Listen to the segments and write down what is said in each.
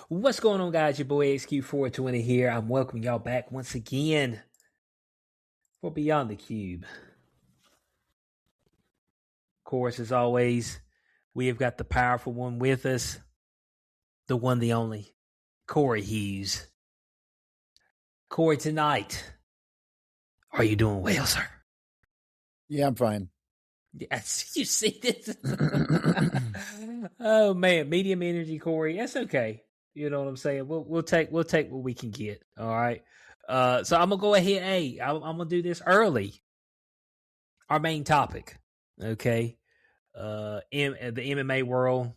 What's going on, guys? Your boy XQ420 here. I'm welcoming y'all back once again for Beyond the Cube. Of course, as always, we have got the powerful one with us, the one, the only, Corey Hughes. Corey, tonight, are you doing well, sir? Yeah, I'm fine. Yes, you see this? Oh man, medium energy, Corey. That's okay. You know what I'm saying? We'll take what we can get. All right. So I'm gonna go ahead. Hey, I'm gonna do this early. Our main topic, okay? The MMA world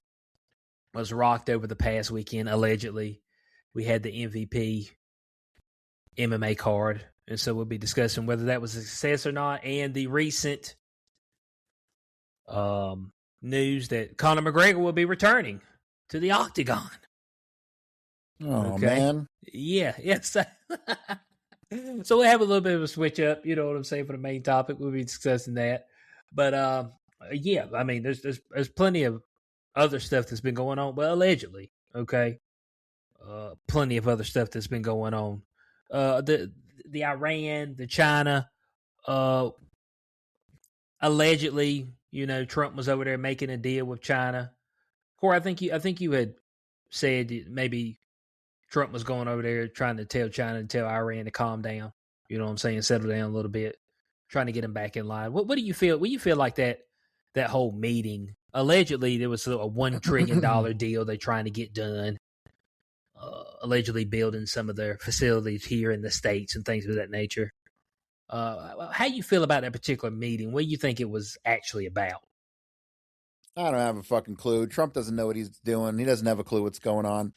was rocked over the past weekend. Allegedly, we had the MVP MMA card, and so we'll be discussing whether that was a success or not, and the recent news that Conor McGregor will be returning to the octagon. Oh, okay. Man. Yeah. So we'll have a little bit of a switch up, you know what I'm saying, for the main topic. We'll be discussing that. But yeah, I mean, there's plenty of other stuff that's been going on. Well, allegedly, okay. Plenty of other stuff that's been going on. The Iran, the China, allegedly, you know, Trump was over there making a deal with China. Corey, I think you had said maybe Trump was going over there trying to tell China and tell Iran to calm down. You know what I'm saying? Settle down a little bit, trying to get them back in line. What do you feel? What do you feel like that whole meeting? Allegedly, there was a $1 trillion deal they're trying to get done. Allegedly building some of their facilities here in the States and things of that nature. How do you feel about that particular meeting? What do you think it was actually about? I don't have a fucking clue. Trump doesn't know what he's doing. He doesn't have a clue what's going on.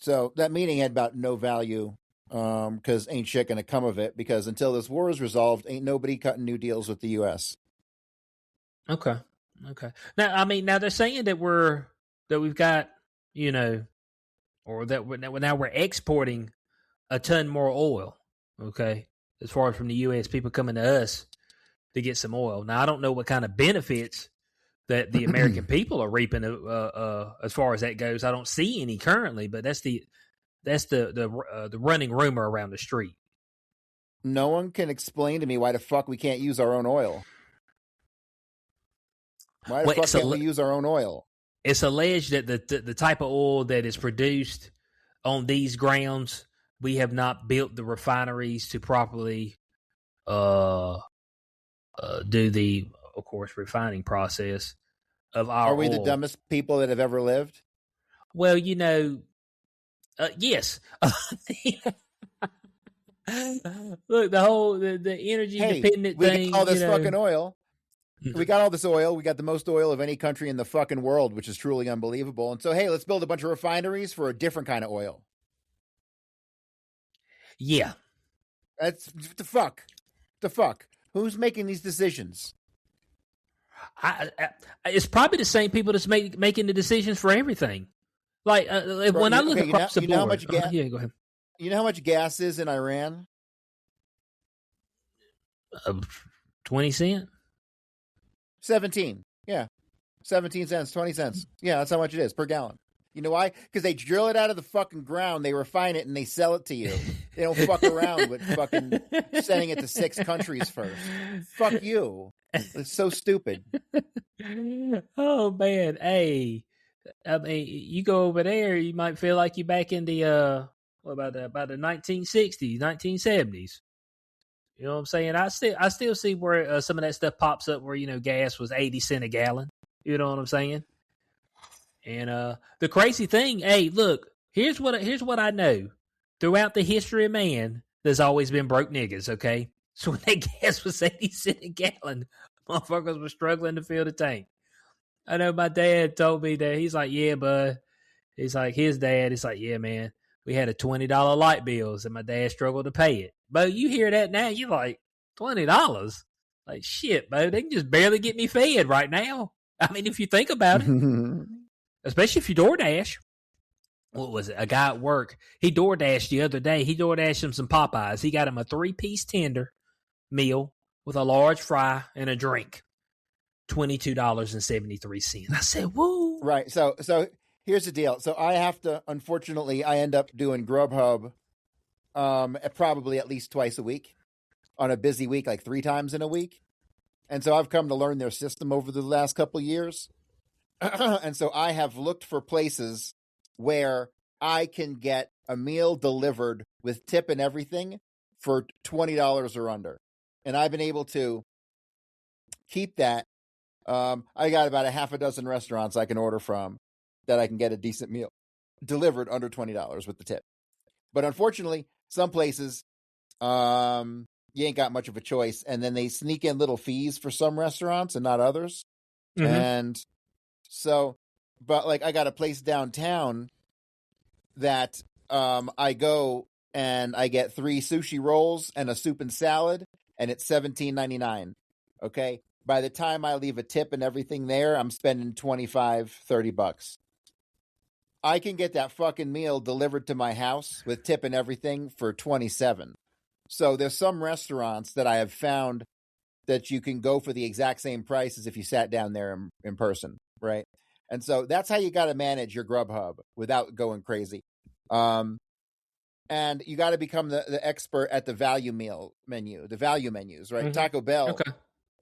So that meeting had about no value because ain't shit going to come of it, because until this war is resolved, ain't nobody cutting new deals with the U.S. Okay. Now, I mean, now they're saying that we've got, you know, or that now we're exporting a ton more oil. Okay. As far as from the U.S., people coming to us to get some oil. Now, I don't know what kind of benefits that the American people are reaping as far as that goes. I don't see any currently, but that's the running rumor around the street. No one can explain to me why the fuck we can't use our own oil. Why the fuck can't we use our own oil? It's alleged that the type of oil that is produced on these grounds, we have not built the refineries to properly do the, of course, refining process of our oil. Are we the dumbest people that have ever lived? Well, you know, yes. Look, the energy dependent thing. We got all this fucking oil. We got all this oil. We got the most oil of any country in the fucking world, which is truly unbelievable. And so, hey, let's build a bunch of refineries for a different kind of oil. Yeah. That's the fuck. Who's making these decisions? It's probably the same people that's making the decisions for everything. Like when I look across the board. How much gas, yeah, go ahead. You know how much gas is in Iran? 20 cents? 17. Yeah. 17 cents, 20 cents. Yeah, that's how much it is per gallon. You know why? Because they drill it out of the fucking ground, they refine it, and they sell it to you. They don't fuck around with fucking sending it to 6 countries first. Fuck you. It's so stupid. Oh, man. Hey, I mean, you go over there, you might feel like you're back in the, about the 1960s, 1970s. You know what I'm saying? I still see where some of that stuff pops up where, you know, gas was 80 cents a gallon. You know what I'm saying? And the crazy thing, hey, look, here's what I know. Throughout the history of man, there's always been broke niggas, okay? So when that gas was 80 cents a gallon, motherfuckers were struggling to fill the tank. I know my dad told me that. He's like, yeah, bud. He's like, his dad, he's like, yeah, man, we had a $20 light bills and my dad struggled to pay it. But you hear that now, you're like, $20? Like, shit, bro, they can just barely get me fed right now. I mean, if you think about it. Especially if you DoorDash. What was it? A guy at work, he DoorDashed the other day. He DoorDashed him some Popeyes. He got him a 3-piece tender meal with a large fry and a drink. $22.73. I said, woo. Right. So here's the deal. So I have to, unfortunately, I end up doing Grubhub probably at least twice a week on a busy week, like 3 times in a week. And so I've come to learn their system over the last couple of years. And so I have looked for places where I can get a meal delivered with tip and everything for $20 or under. And I've been able to keep that. I got about a half a dozen restaurants I can order from that I can get a decent meal delivered under $20 with the tip. But unfortunately, some places, you ain't got much of a choice. And then they sneak in little fees for some restaurants and not others. Mm-hmm. And so, but like I got a place downtown that I go and I get 3 sushi rolls and a soup and salad, and it's $17.99. Okay. By the time I leave a tip and everything there, I'm spending $25-$30. I can get that fucking meal delivered to my house with tip and everything for $27. So there's some restaurants that I have found that you can go for the exact same price as if you sat down there in person, right? And so that's how you got to manage your Grubhub without going crazy. And you got to become the expert at the value menus, right? Mm-hmm. Taco Bell, Okay.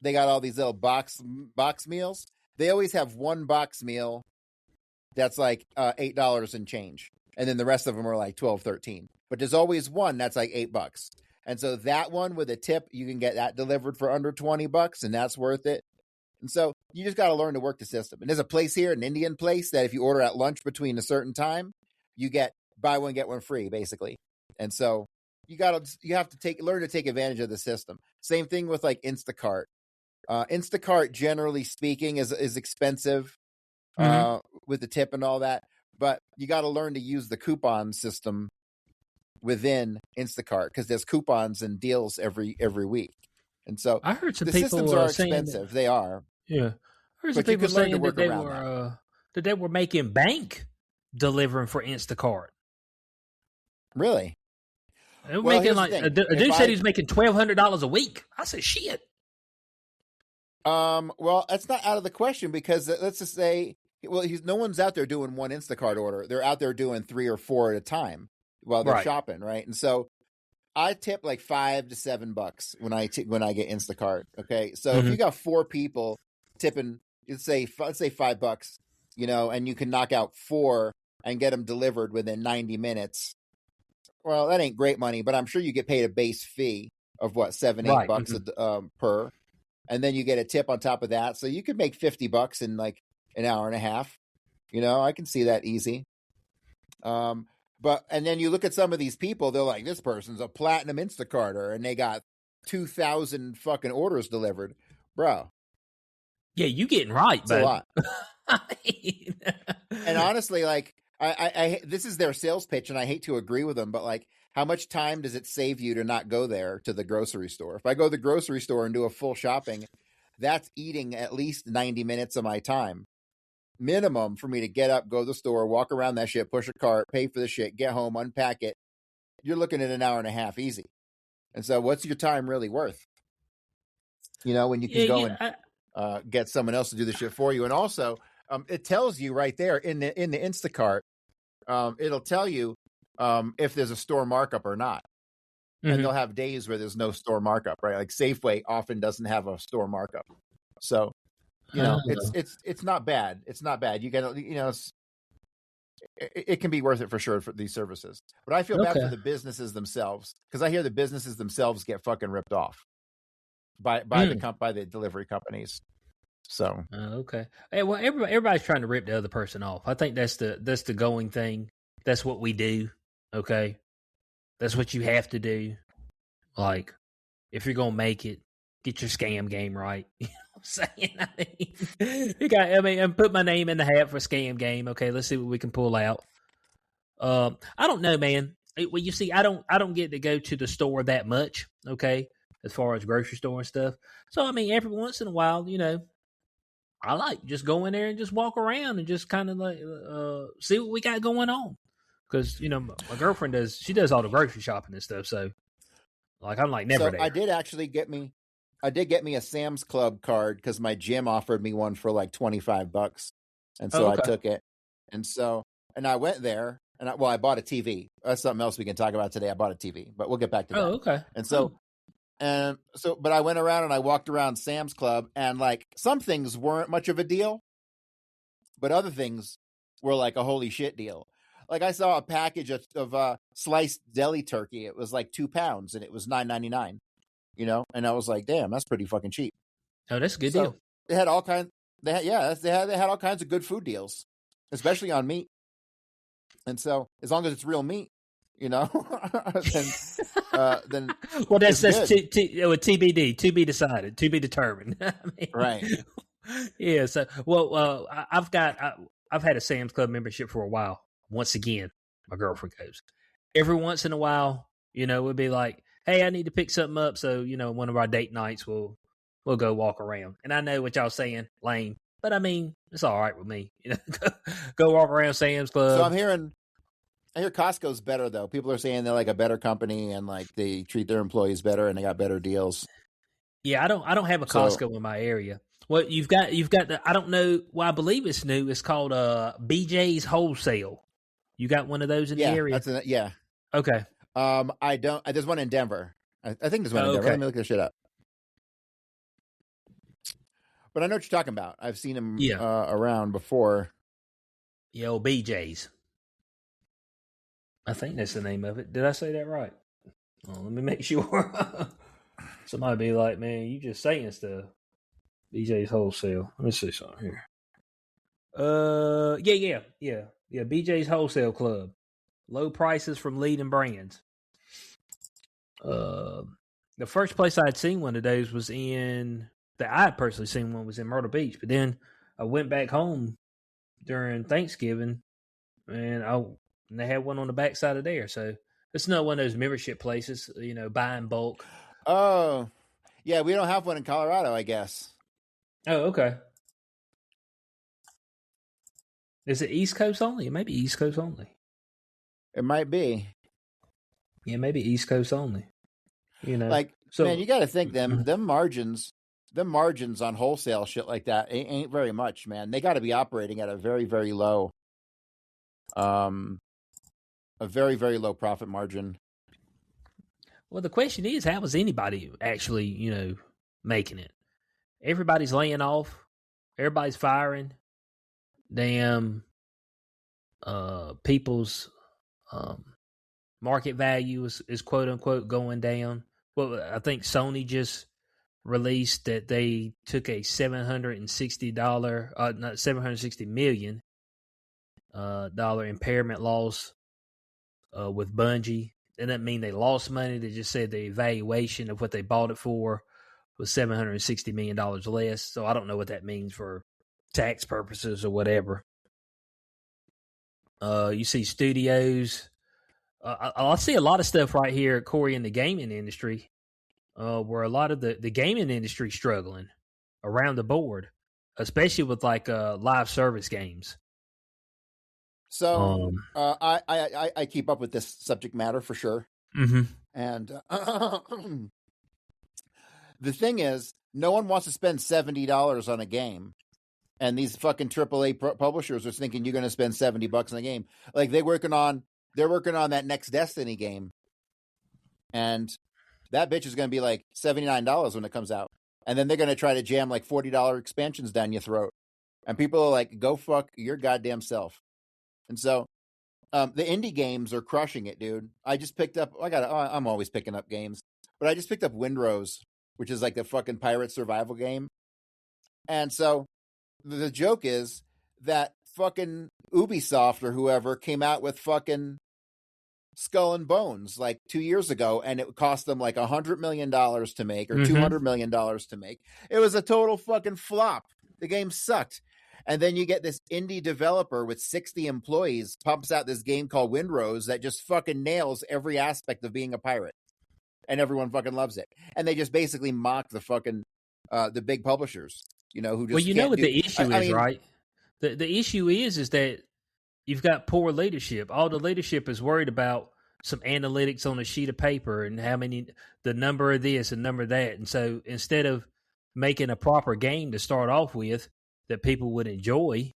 they got all these little box meals. They always have one box meal that's like $8 and change. And then the rest of them are like 12, 13. But there's always one that's like $8. And so that one with a tip, you can get that delivered for under $20, and that's worth it. And so you just got to learn to work the system. And there's a place here, an Indian place, that if you order at lunch between a certain time, you get buy one, get one free, basically. And so you have to learn to take advantage of the system. Same thing with like Instacart. Instacart, generally speaking, is expensive with the tip and all that. But you got to learn to use the coupon system within Instacart, because there's coupons and deals every week. And so I heard some the people systems are saying expensive. They are. Yeah, I heard some But you people can learn to saying work that they around were that they were making bank delivering for Instacart. Really? They were Well, making here's the like thing. a dude said he was making $1,200 a week. I said, shit. Well, that's not out of the question, because let's just say, well, no one's out there doing one Instacart order. They're out there doing 3 or 4 at a time while they're Right. shopping, right? And so I tip like $5 to $7 when I get Instacart. Okay, so if you got 4 people tipping, let's say $5, and you can knock out 4 and get them delivered within 90 minutes. Well, that ain't great money, but I'm sure you get paid a base fee of what, $7-8 per, and then you get a tip on top of that, so you could make $50 in like an hour and a half. I can see that easy. But and then you look at some of these people, they're like, this person's a platinum Instacarter, and they got 2,000 fucking orders delivered, bro. Yeah, you getting right, It's a lot. I mean... And honestly, like, I this is their sales pitch, and I hate to agree with them, but like, how much time does it save you to not go there to the grocery store? If I go to the grocery store and do a full shopping, that's eating at least 90 minutes of my time. Minimum for me to get up, go to the store, walk around that shit, push a cart, pay for the shit, get home, unpack it. You're looking at an hour and a half easy. And so what's your time really worth? When you can go and get someone else to do the shit for you. And also, it tells you right there in the Instacart, it'll tell you if there's a store markup or not. And they'll have days where there's no store markup, right? Like Safeway often doesn't have a store markup. So it's not bad. It's not bad. You get, it can be worth it for sure for these services. But I feel bad for the businesses themselves, because I hear the businesses themselves get fucking ripped off by the delivery companies. So okay. Hey, well, everybody's trying to rip the other person off. I think that's the going thing. That's what we do. Okay, that's what you have to do. Like, if you're gonna make it, get your scam game right. You know what I'm saying? And put my name in the hat for scam game. Okay, let's see what we can pull out. I don't know, man. Well, you see, I don't get to go to the store that much. Okay, as far as grocery store and stuff. So I mean, every once in a while, I like just go in there and just walk around and just kind of like see what we got going on. Because my girlfriend does all the grocery shopping and stuff. So like I'm like never there. I did get me a Sam's Club card because my gym offered me one for like $25, and so I took it. And so, and I went there, and I bought a TV. That's something else we can talk about today. I bought a TV, but we'll get back to that. Oh, okay. And so, but I went around and I walked around Sam's Club, and like some things weren't much of a deal, but other things were like a holy shit deal. Like I saw a package of sliced deli turkey. It was like 2 pounds, and it was $9.99. You know, and I was like, damn, that's pretty fucking cheap. Oh, that's a good deal. They had all kinds. They had all kinds of good food deals, especially on meat. And so, as long as it's real meat, you know, then well, that's TBD, to be decided, to be determined. I mean, right? Yeah. So, well, I've had a Sam's Club membership for a while. Once again, my girlfriend goes every once in a while. You know, we'd be like, hey, I need to pick something up. So, you know, one of our date nights, we'll go walk around. And I know what y'all saying, lame, but I mean, it's all right with me. You know, go walk around Sam's Club. So I hear Costco's better though. People are saying they're like a better company and like they treat their employees better and they got better deals. Yeah, I don't have a Costco in my area. Well, you've got the, I don't know. Well, I believe it's new. It's called BJ's Wholesale. You got one of those in the area? Yeah. Okay. I don't. There's one in Denver. I think there's one in Denver. Okay. Let me look this shit up. But I know what you're talking about. I've seen them around before. Yeah, old BJ's. I think that's the name of it. Did I say that right? Oh, let me make sure. Somebody be like, man, you just saying stuff. BJ's Wholesale. Let me see something here. Yeah. BJ's Wholesale Club. Low prices from leading brands. The first place I had seen one of those was that I had personally seen one was in Myrtle Beach, but then I went back home during Thanksgiving and they had one on the backside of there. So it's not one of those membership places, you know, buy in bulk. Oh, yeah, we don't have one in Colorado, I guess. Oh, okay. Is it East Coast only? It may be East Coast only. It might be. Yeah, maybe East Coast only. You know, like, so, man, you got to think them margins on wholesale shit like that ain't very much, man. They got to be operating at a very, very low, a very, very low profit margin. Well, the question is, how is anybody actually, you know, making it? Everybody's laying off. Everybody's firing. Damn, people's market value is quote unquote going down. Well, I think Sony just released that they took a $760 million dollar impairment loss with Bungie. That doesn't mean they lost money. They just said the evaluation of what they bought it for was $760 million less. So I don't know what that means for tax purposes or whatever. You see studios. I see a lot of stuff right here, Corey, in the gaming industry, where a lot of the gaming industry struggling around the board, especially with like live service games. So I keep up with this subject matter for sure. Mm-hmm. And the thing is, no one wants to spend $70 on a game. And these fucking AAA publishers are thinking you're going to spend $70 on a game. Like they're working on that next Destiny game. And that bitch is going to be like $79 when it comes out. And then they're going to try to jam like $40 expansions down your throat. And people are like, go fuck your goddamn self. And so the indie games are crushing it, dude. I just picked up, I'm always picking up games, but I just picked up Windrose, which is like the fucking pirate survival game. And so the joke is that fucking Ubisoft or whoever came out with fucking Skull and Bones like 2 years ago, and it cost them like $100 million to make or $200 million to make. It was a total fucking flop. The game sucked. And then you get this indie developer with 60 employees pumps out this game called Windrose that just fucking nails every aspect of being a pirate. And everyone fucking loves it. And they just basically mock the fucking the big publishers, you know, who just know what the issue is, right? The issue is that you've got poor leadership. All the leadership is worried about some analytics on a sheet of paper and the number of this and number of that. And so instead of making a proper game to start off with that people would enjoy,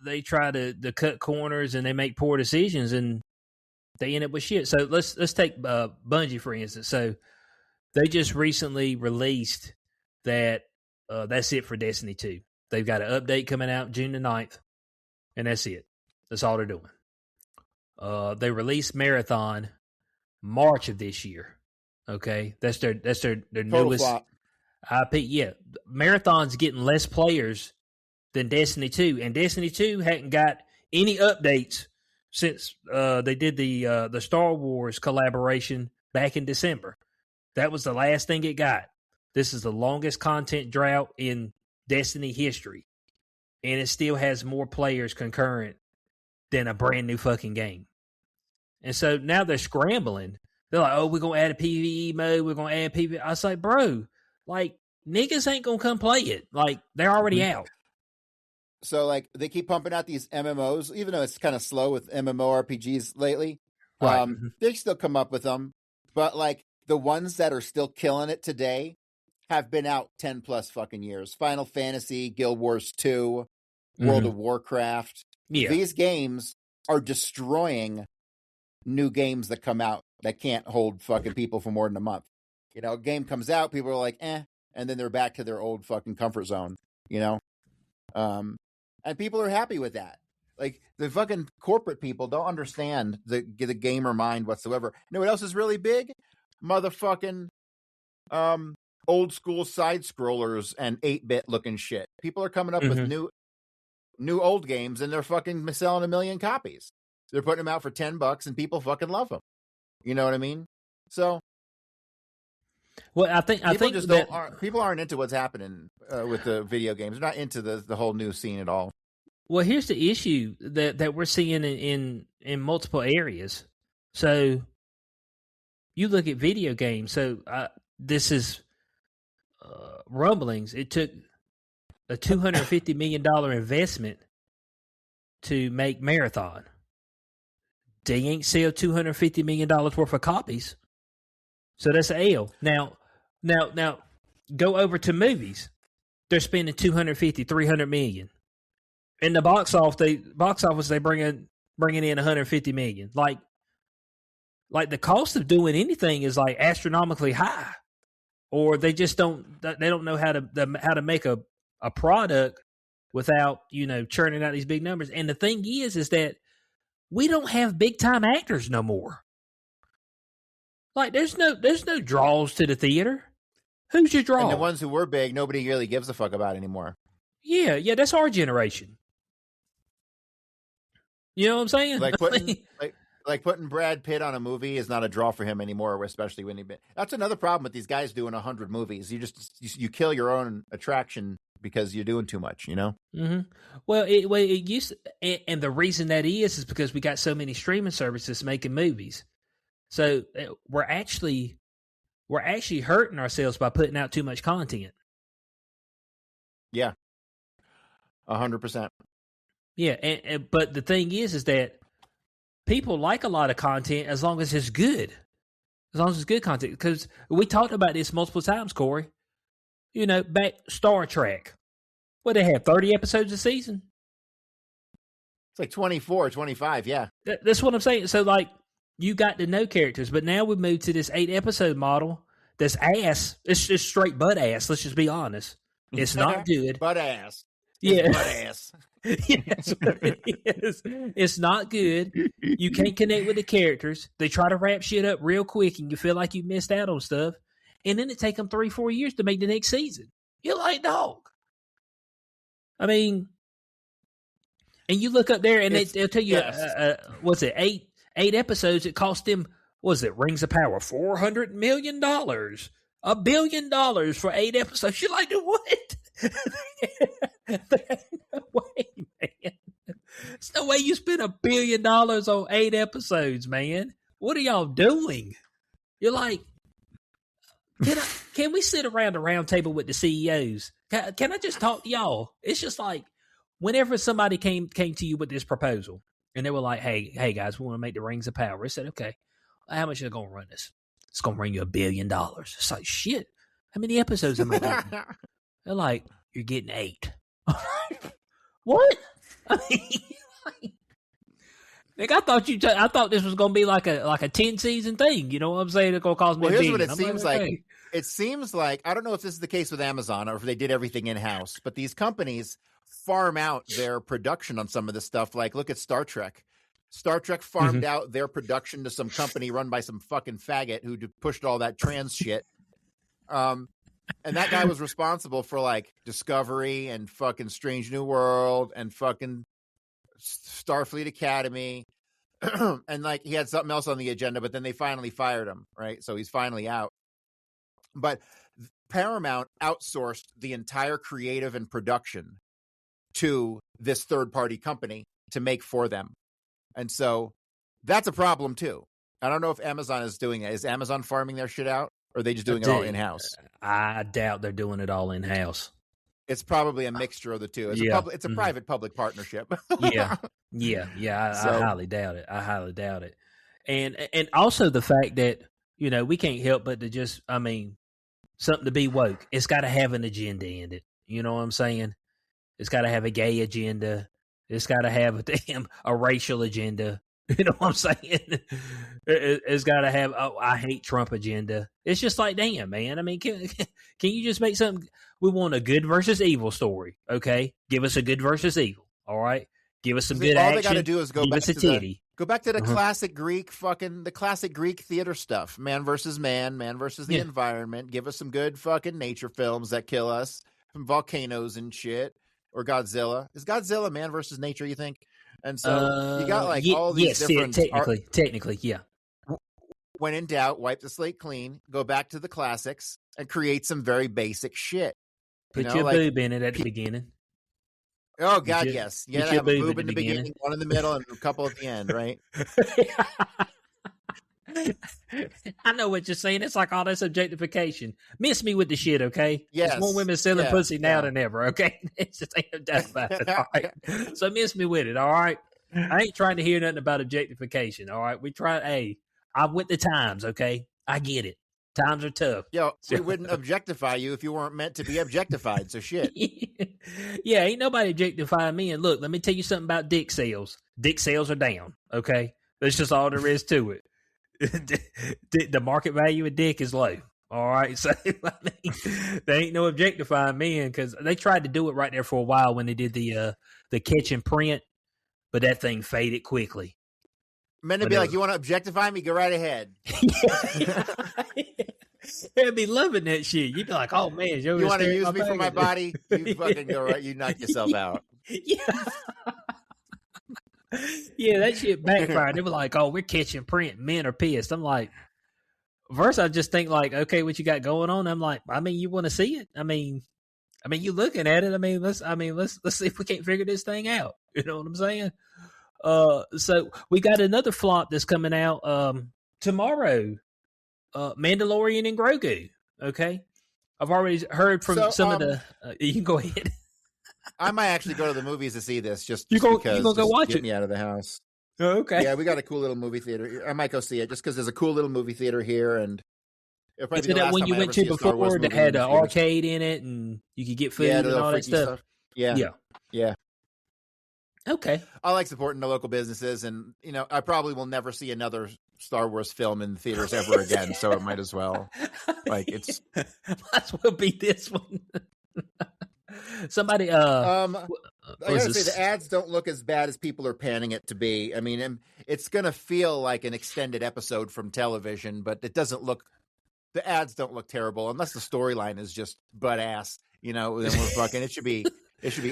they try to cut corners and they make poor decisions and they end up with shit. So let's take Bungie for instance. So they just recently released that that's it for Destiny 2. They've got an update coming out June the 9th, and that's it. That's all they're doing. They released Marathon March of this year. Okay, that's their newest flop. IP. Yeah, Marathon's getting less players than Destiny 2, and Destiny 2 hadn't got any updates since they did the Star Wars collaboration back in December. That was the last thing it got. This is the longest content drought in Destiny history, and it still has more players concurrent than a brand new fucking game. And so now they're scrambling. They're like, oh, we're going to add a PvE mode. We're going to add PvE. I was like, bro, like, niggas ain't going to come play it. Like, they're already out. So, like, they keep pumping out these MMOs, even though it's kind of slow with MMORPGs lately. Right. They still come up with them. But, like, the ones that are still killing it today have been out 10 plus fucking years. Final Fantasy, Guild Wars 2, World of Warcraft. Yeah. These games are destroying new games that come out that can't hold fucking people for more than a month. You know, a game comes out, people are like, and then they're back to their old fucking comfort zone, you know? And people are happy with that. Like, the fucking corporate people don't understand the gamer mind whatsoever. You know what else is really big? Motherfucking old school side scrollers and 8-bit looking shit. People are coming up with new old games, and they're fucking selling 1 million copies. They're putting them out for $10 and people fucking love them. You know what I mean? So, well, I think people aren't into what's happening with the video games. They're not into the whole new scene at all. Well, here's the issue that we're seeing in multiple areas. So you look at video games. So this is rumblings. It took a $250 million investment to make Marathon. They ain't sell $250 million worth of copies. So that's an L. Now, go over to movies. They're spending $250, $300 million. In the box office, they bring in $150 million. Like the cost of doing anything is like astronomically high, or they just don't know how to make a product without churning out these big numbers. And the thing is that we don't have big time actors no more. Like there's no draws to the theater. Who's your draw? And the ones who were big, nobody really gives a fuck about anymore. Yeah, that's our generation. You know what I'm saying? Like putting Brad Pitt on a movie is not a draw for him anymore, especially when that's another problem with these guys doing 100 movies. You kill your own attraction because you're doing too much, you know? Mm-hmm. Well, it used to, and the reason that is because we got so many streaming services making movies. So we're actually hurting ourselves by putting out too much content. Yeah. 100%. Yeah, but the thing is that people like a lot of content as long as it's good. As long as it's good content. Because we talked about this multiple times, Corey. Back Star Trek. What, they have 30 episodes a season? It's like 24, 25, yeah. That's what I'm saying. So, like, you got to know characters. But now we moved to this 8-episode model that's ass. It's just straight butt ass. Let's just be honest. It's not good. Butt ass. Yeah. Butt ass. Yes, it is. It's not good. You can't connect with the characters. They try to wrap shit up real quick, and you feel like you missed out on stuff. And then it take them 3-4 years to make the next season. You're like, dog. I mean, and you look up there, and they'll tell you, what's it, 8 episodes? It cost them, Rings of Power, $400 million, $1 billion for 8 episodes. You're like, what? There's no way, man. There's no way you spend $1 billion on 8 episodes, man. What are y'all doing? You're like, can we sit around the round table with the CEOs? Can I just talk to y'all? It's just like, whenever somebody came to you with this proposal, and they were like, hey guys, we want to make the Rings of Power. I said, okay, how much are they going to run this? It's going to bring you $1 billion. It's like, shit, how many episodes am I getting? They're like, you're getting 8. What? I mean, like, I thought this was gonna be like a 10-season thing. You know what I'm saying? It's gonna cost me. Well, $1 here's what billion. it I'm seems like, like. okay. It seems like, I don't know if this is the case with Amazon or if they did everything in house, but these companies farm out their production on some of this stuff. Like, look at Star Trek. Star Trek farmed out their production to some company run by some fucking faggot who pushed all that trans shit. And that guy was responsible for like Discovery and fucking Strange New World and fucking Starfleet Academy. And like he had something else on the agenda, but then they finally fired him, right? So he's finally out. But Paramount outsourced the entire creative and production to this third-party company to make for them. And so that's a problem too. I don't know if Amazon is doing it. Is Amazon farming their shit out, or are they just doing it all in-house? I doubt they're doing it all in-house. It's probably a mixture of the two. It's a private-public partnership. Yeah. I highly doubt it. And also the fact that, you know, we can't help but to just, I mean, something to be woke. It's got to have an agenda in it. You know what I'm saying? It's got to have a gay agenda. It's got to have a racial agenda. You know what I'm saying? It's got to have, I hate Trump agenda. It's just like, damn, man. I mean, can you just make something? We want a good versus evil story, okay? Give us a good versus evil, all right? Give us some good action. All they got to do is go back to the classic Greek theater stuff. Man versus man versus the environment. Give us some good fucking nature films that kill us from volcanoes and shit. Or Godzilla. Is Godzilla man versus nature, you think? And so you got like all these different... technically, yeah. When in doubt, wipe the slate clean, go back to the classics, and create some very basic shit. Put your boob in it at the beginning. Oh, God, yes. Yeah, have a boob in the beginning, one in the middle, and a couple at the end, right? I know what you're saying. It's like all this objectification. Miss me with the shit, okay? Yes. There's more women selling pussy now than ever, okay? It's just ain't no doubt about it, all right? So miss me with it, all right? I ain't trying to hear nothing about objectification, all right? I'm with the times, okay? I get it. Times are tough. Yo, we wouldn't objectify you if you weren't meant to be objectified, so shit. Yeah, ain't nobody objectifying me. And look, let me tell you something about dick sales. Dick sales are down, okay? That's just all there is to it. The market value of dick is low. All right, so I mean, there ain't no objectifying men because they tried to do it right there for a while when they did the catch and print, but that thing faded quickly. Men would be like, "You want to objectify me? Go right ahead." They'd be loving that shit. You'd be like, "Oh man, you want to use me for my body? You fucking go right. You knock yourself out." Yeah. Yeah, that shit backfired. They were like, "Oh, we're catching print. Men are pissed." I'm like, first I just think like, okay, what you got going on? I'm like, I mean, you want to see it? I mean, you looking at it. I mean, let's see if we can't figure this thing out. You know what I'm saying? So we got another flop that's coming out tomorrow. Mandalorian and Grogu. Okay, I've already heard from some of the. You can go ahead. I might actually go to the movies to see this. Just you gonna go watch get it? Me out of the house. Oh, okay. Yeah, we got a cool little movie theater. I might go see it just because there's a cool little movie theater here, and is it that one you went to before that had an arcade in it and you could get food and all that stuff? Yeah. Okay. I like supporting the local businesses, and you know, I probably will never see another Star Wars film in the theaters ever again. So it might as well, like, it's might as well be this one. Somebody, I gotta say the ads don't look as bad as people are panning it to be. I mean, it's gonna feel like an extended episode from television, but it doesn't look. The ads don't look terrible unless the storyline is just butt ass. You know, then we're fucking. It should be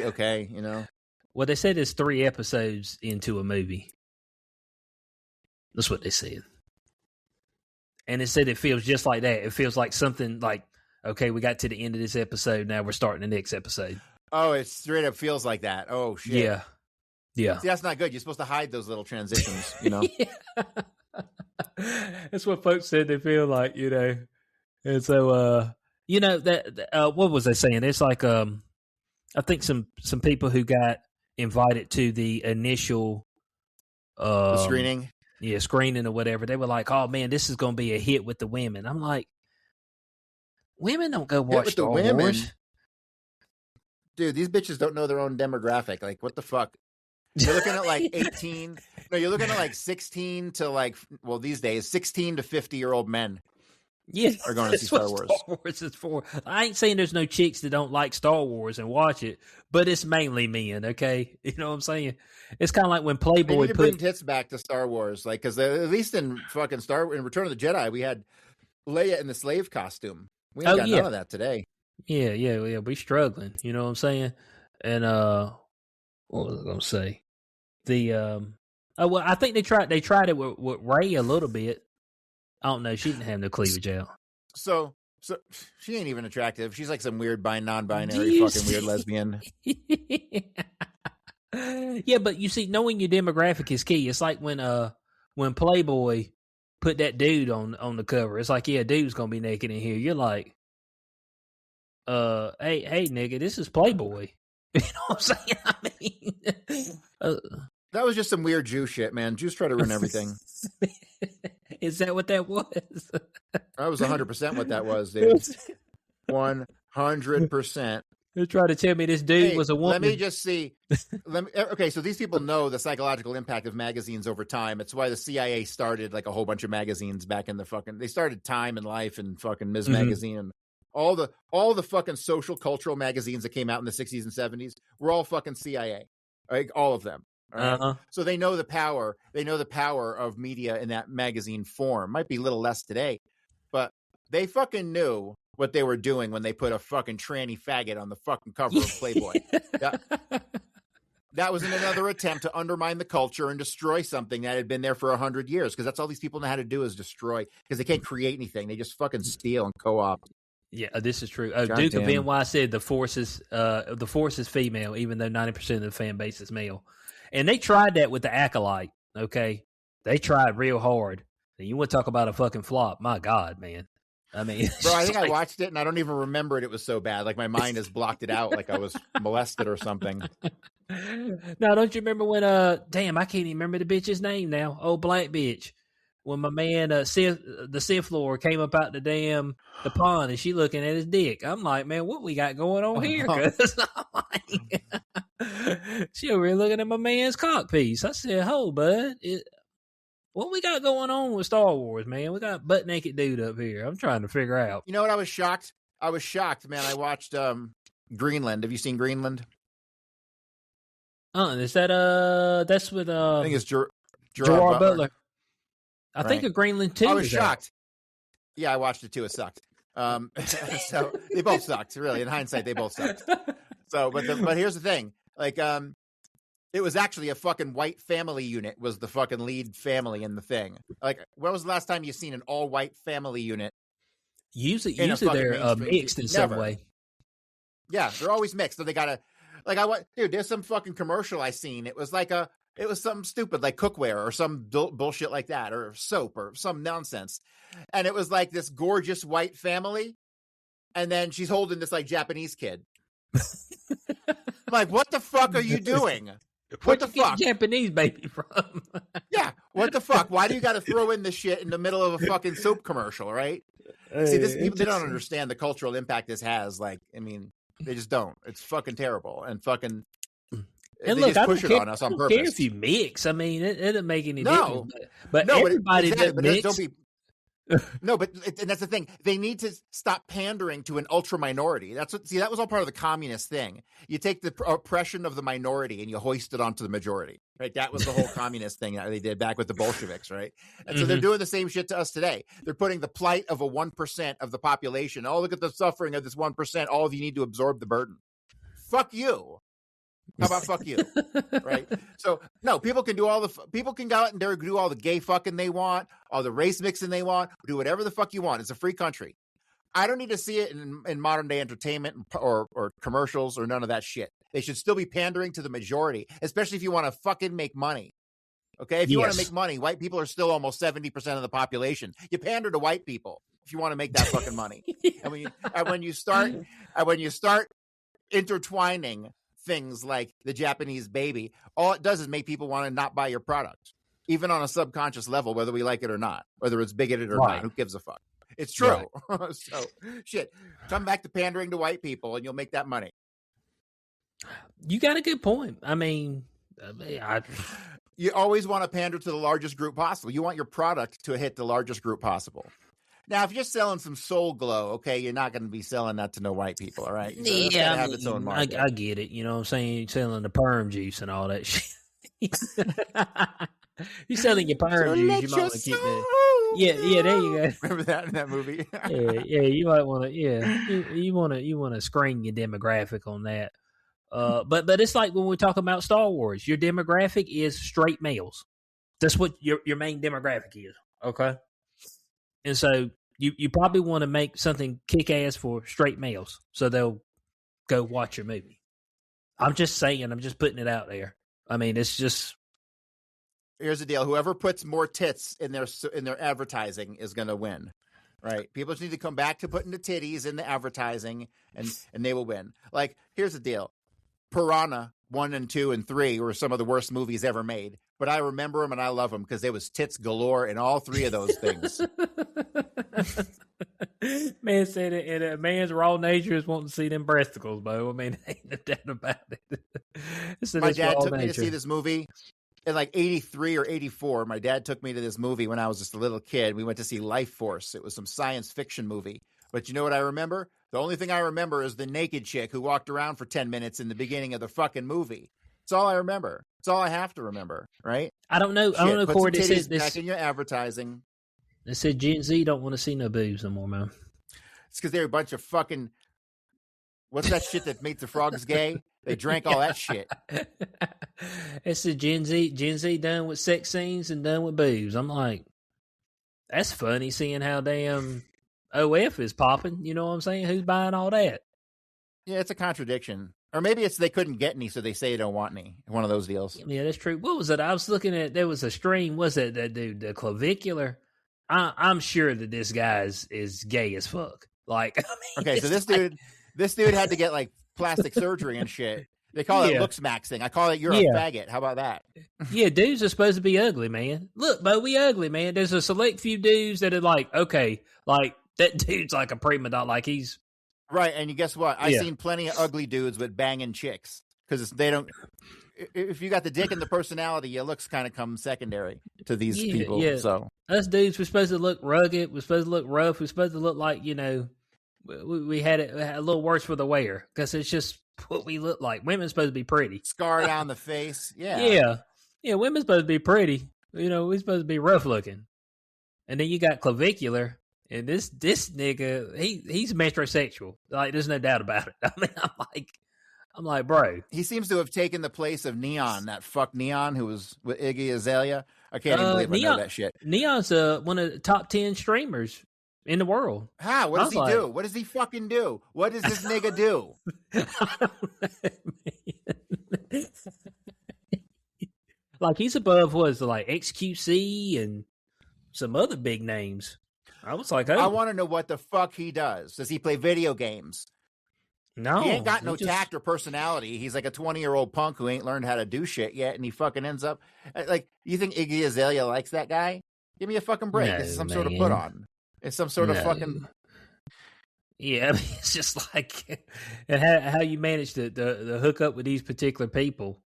okay. You know. Well, they said it's 3 episodes into a movie. That's what they said. And it said it feels just like that. It feels like something like, okay, we got to the end of this episode. Now we're starting the next episode. Oh, it straight up feels like that. Oh, shit. Yeah. See, that's not good. You're supposed to hide those little transitions, you know? That's what folks said they feel like, you know. And so, you know, that what was I saying? It's like, I think some people who got invited to the initial the screening. Yeah, screening or whatever. They were like, oh, man, this is going to be a hit with the women. I'm like, women don't go watch Star Wars. Dude, these bitches don't know their own demographic. Like, what the fuck? You're looking at like 18. No, you're looking at like 16 to like, well, these days, 16 to 50-year-old men Yeah, are going to see Star Wars. Star Wars is for. I ain't saying there's no chicks that don't like Star Wars and watch it, but it's mainly men. Okay, you know what I'm saying? It's kind of like when They Playboy need to bring tits back to Star Wars, like because at least in fucking in Return of the Jedi, we had Leia in the slave costume. We ain't got none of that today. Yeah. We struggling. You know what I'm saying? And what was I gonna say? The well, I think they tried it with Ray a little bit. I don't know. She didn't have no cleavage out. So she ain't even attractive. She's like some weird non-binary fucking weird lesbian. Yeah, but you see, knowing your demographic is key. It's like when Playboy put that dude on the cover. It's like, yeah, dude's gonna be naked in here. You're like, hey, nigga, this is Playboy. You know what I'm saying? I mean, that was just some weird Jew shit, man. Jews try to ruin everything. Is that what that was? That was 100% what that was, dude. 100%. They're trying to tell me this dude was a woman. Let me just see. Okay, so these people know the psychological impact of magazines over time. It's why the CIA started like a whole bunch of magazines back in the fucking. They started Time and Life and fucking Ms. Magazine and all the fucking social cultural magazines that came out in the 60s and 70s were all fucking CIA. Like all of them. Right? So they know the power. They know the power of media in that magazine form. Might be a little less today, but they fucking knew what they were doing when they put a fucking tranny faggot on the fucking cover of Playboy. That was another attempt to undermine the culture and destroy something that had been there for 100 years. Because that's all these people know how to do is destroy. Because they can't create anything. They just fucking steal and co-op. Yeah, this is true. Duke of NY said the force is female, even though 90% of the fan base is male. And they tried that with the Acolyte, okay? They tried real hard. And you want to talk about a fucking flop. My God, man. I mean, bro, I think I watched it and I don't even remember it. It was so bad. Like my mind has blocked it out like I was molested or something. No, don't you remember when, damn, I can't even remember the bitch's name now. Oh, black bitch. When my man, the Sith Lord came up out the pond and she looking at his dick. I'm like, man, what we got going on here? Cause I'm like, she over here looking at my man's cock piece. I said, "Ho, bud, what we got going on with Star Wars, man? We got butt naked dude up here. I'm trying to figure out." You know what? I was shocked, man. I watched Greenland. Have you seen Greenland? Is that that's with I think it's Gerard Butler. I think of Greenland too. I was shocked. Yeah, I watched it too. It sucked. So they both sucked. Really, in hindsight, they both sucked. So, but here's the thing. Like, it was actually a fucking white family unit was the fucking lead family in the thing. Like, when was the last time you seen an all white family unit? Usually they're mixed in some way. Yeah, they're always mixed. So they gotta dude. There's some fucking commercial I seen. It was something stupid like cookware or some bullshit like that, or soap or some nonsense. And it was like this gorgeous white family, and then she's holding this like Japanese kid. I'm like, what the fuck are you doing? What the fuck? Japanese baby from? Yeah, what the fuck? Why do you got to throw in this shit in the middle of a fucking soap commercial, right? See, people they don't understand the cultural impact this has. Like, I mean, they just don't. It's fucking terrible and fucking. And they look, just push it on us on purpose. I don't care if you mix. I mean, it doesn't make any difference. But everybody that mix. Don't be. No, but and that's the thing. They need to stop pandering to an ultra minority. That was all part of the communist thing. You take the oppression of the minority and you hoist it onto the majority. Right? That was the whole communist thing that they did back with the Bolsheviks, right? And so they're doing the same shit to us today. They're putting the plight of a 1% of the population. Oh, look at the suffering of this 1%. All of you need to absorb the burden. Fuck you. How about fuck you? Right? So no, people can go out and do all the gay fucking they want, all the race mixing they want, do whatever the fuck you want. It's a free country. I don't need to see it in modern day entertainment or commercials or none of that shit. They should still be pandering to the majority, especially if you want to fucking make money. Okay? If you want to make money, white people are still almost 70% of the population. You pander to white people if you want to make that fucking money. And when you start intertwining things like the Japanese baby, all it does is make people want to not buy your product, even on a subconscious level, whether we like it or not, whether it's bigoted or not. Who gives a fuck? It's true. Right. So shit, come back to pandering to white people and you'll make that money. You got a good point. I mean, You always want to pander to the largest group possible. You want your product to hit the largest group possible. Now, if you're selling some Soul Glow, okay, you're not going to be selling that to no white people, all right? So that's got to have its own market. I get it. You know what I'm saying? You're selling the perm juice and all that shit. You're selling your perm juice. You might want to keep that. Yeah, there you go. Remember that in that movie? yeah, you might want to. Yeah, you want to screen your demographic on that. But it's like when we talk about Star Wars, your demographic is straight males. That's what your main demographic is. Okay. And so you probably want to make something kick ass for straight males so they'll go watch your movie. I'm just saying, I'm just putting it out there. I mean, it's just. Here's the deal. Whoever puts more tits in their advertising is going to win. Right? People just need to come back to putting the titties in the advertising and they will win. Like, here's the deal. Piranha 1 and 2 and 3 were some of the worst movies ever made, but I remember them and I love them because there was tits galore in all 3 of those things. Man said it, and a man's raw nature is wanting to see them breasticles, Bo. I mean, ain't no doubt about it. My dad took me to see this movie in like 83 or 84. My dad took me to this movie when I was just a little kid. We went to see Life Force. It was some science fiction movie. But you know what I remember? The only thing I remember is the naked chick who walked around for 10 minutes in the beginning of the fucking movie. That's all I remember. That's all I have to remember, right? I don't know. I don't know, Corey. Put some titties back in your advertising. They said Gen Z don't want to see no boobs no more, man. It's because they're a bunch of fucking... What's that shit that made the frogs gay? They drank all that shit. It's the Gen Z done with sex scenes and done with boobs. I'm like, that's funny seeing how damn OF is popping. You know what I'm saying? Who's buying all that? Yeah, it's a contradiction. Or maybe it's they couldn't get any, so they say they don't want any. One of those deals. Yeah, that's true. What was it? I was looking at, there was a stream. Was it that dude, the clavicular? I'm sure that this guy is gay as fuck. Like, I mean, okay, so this dude had to get like plastic surgery and shit. They call it looks maxing. I call it you're a faggot. How about that? Yeah, dudes are supposed to be ugly, man. Look, Bo, we ugly, man. There's a select few dudes that are like, okay, like that dude's like a prima donna, like he's right. And you guess what? I've seen plenty of ugly dudes with banging chicks because they don't. If you got the dick and the personality, your looks kind of come secondary to these people. Yeah. So us dudes, we're supposed to look rugged. We're supposed to look rough. We're supposed to look like, you know, we had it a little worse for the wear because it's just what we look like. Women's supposed to be pretty, scar down the face. Yeah. Women's supposed to be pretty. You know, we're supposed to be rough looking. And then you got clavicular, and this nigga, he's metrosexual. Like, there's no doubt about it. I mean, I'm like, bro. He seems to have taken the place of Neon, that fuck Neon who was with Iggy Azalea. I can't even believe I know that shit. Neon's one of the top 10 streamers in the world. How? What does he do? What does he fucking do? What does this nigga do? Like, he's above, what is it, like XQC and some other big names. I was like, oh. I want to know what the fuck he does. Does he play video games? No. He ain't got no tact or personality. He's like a 20-year-old punk who ain't learned how to do shit yet, and he fucking ends up... Like, you think Iggy Azalea likes that guy? Give me a fucking break. No, this is some sort of put on. It's some sort of fucking... Yeah, I mean, it's just like... and how you manage to hook up with these particular people.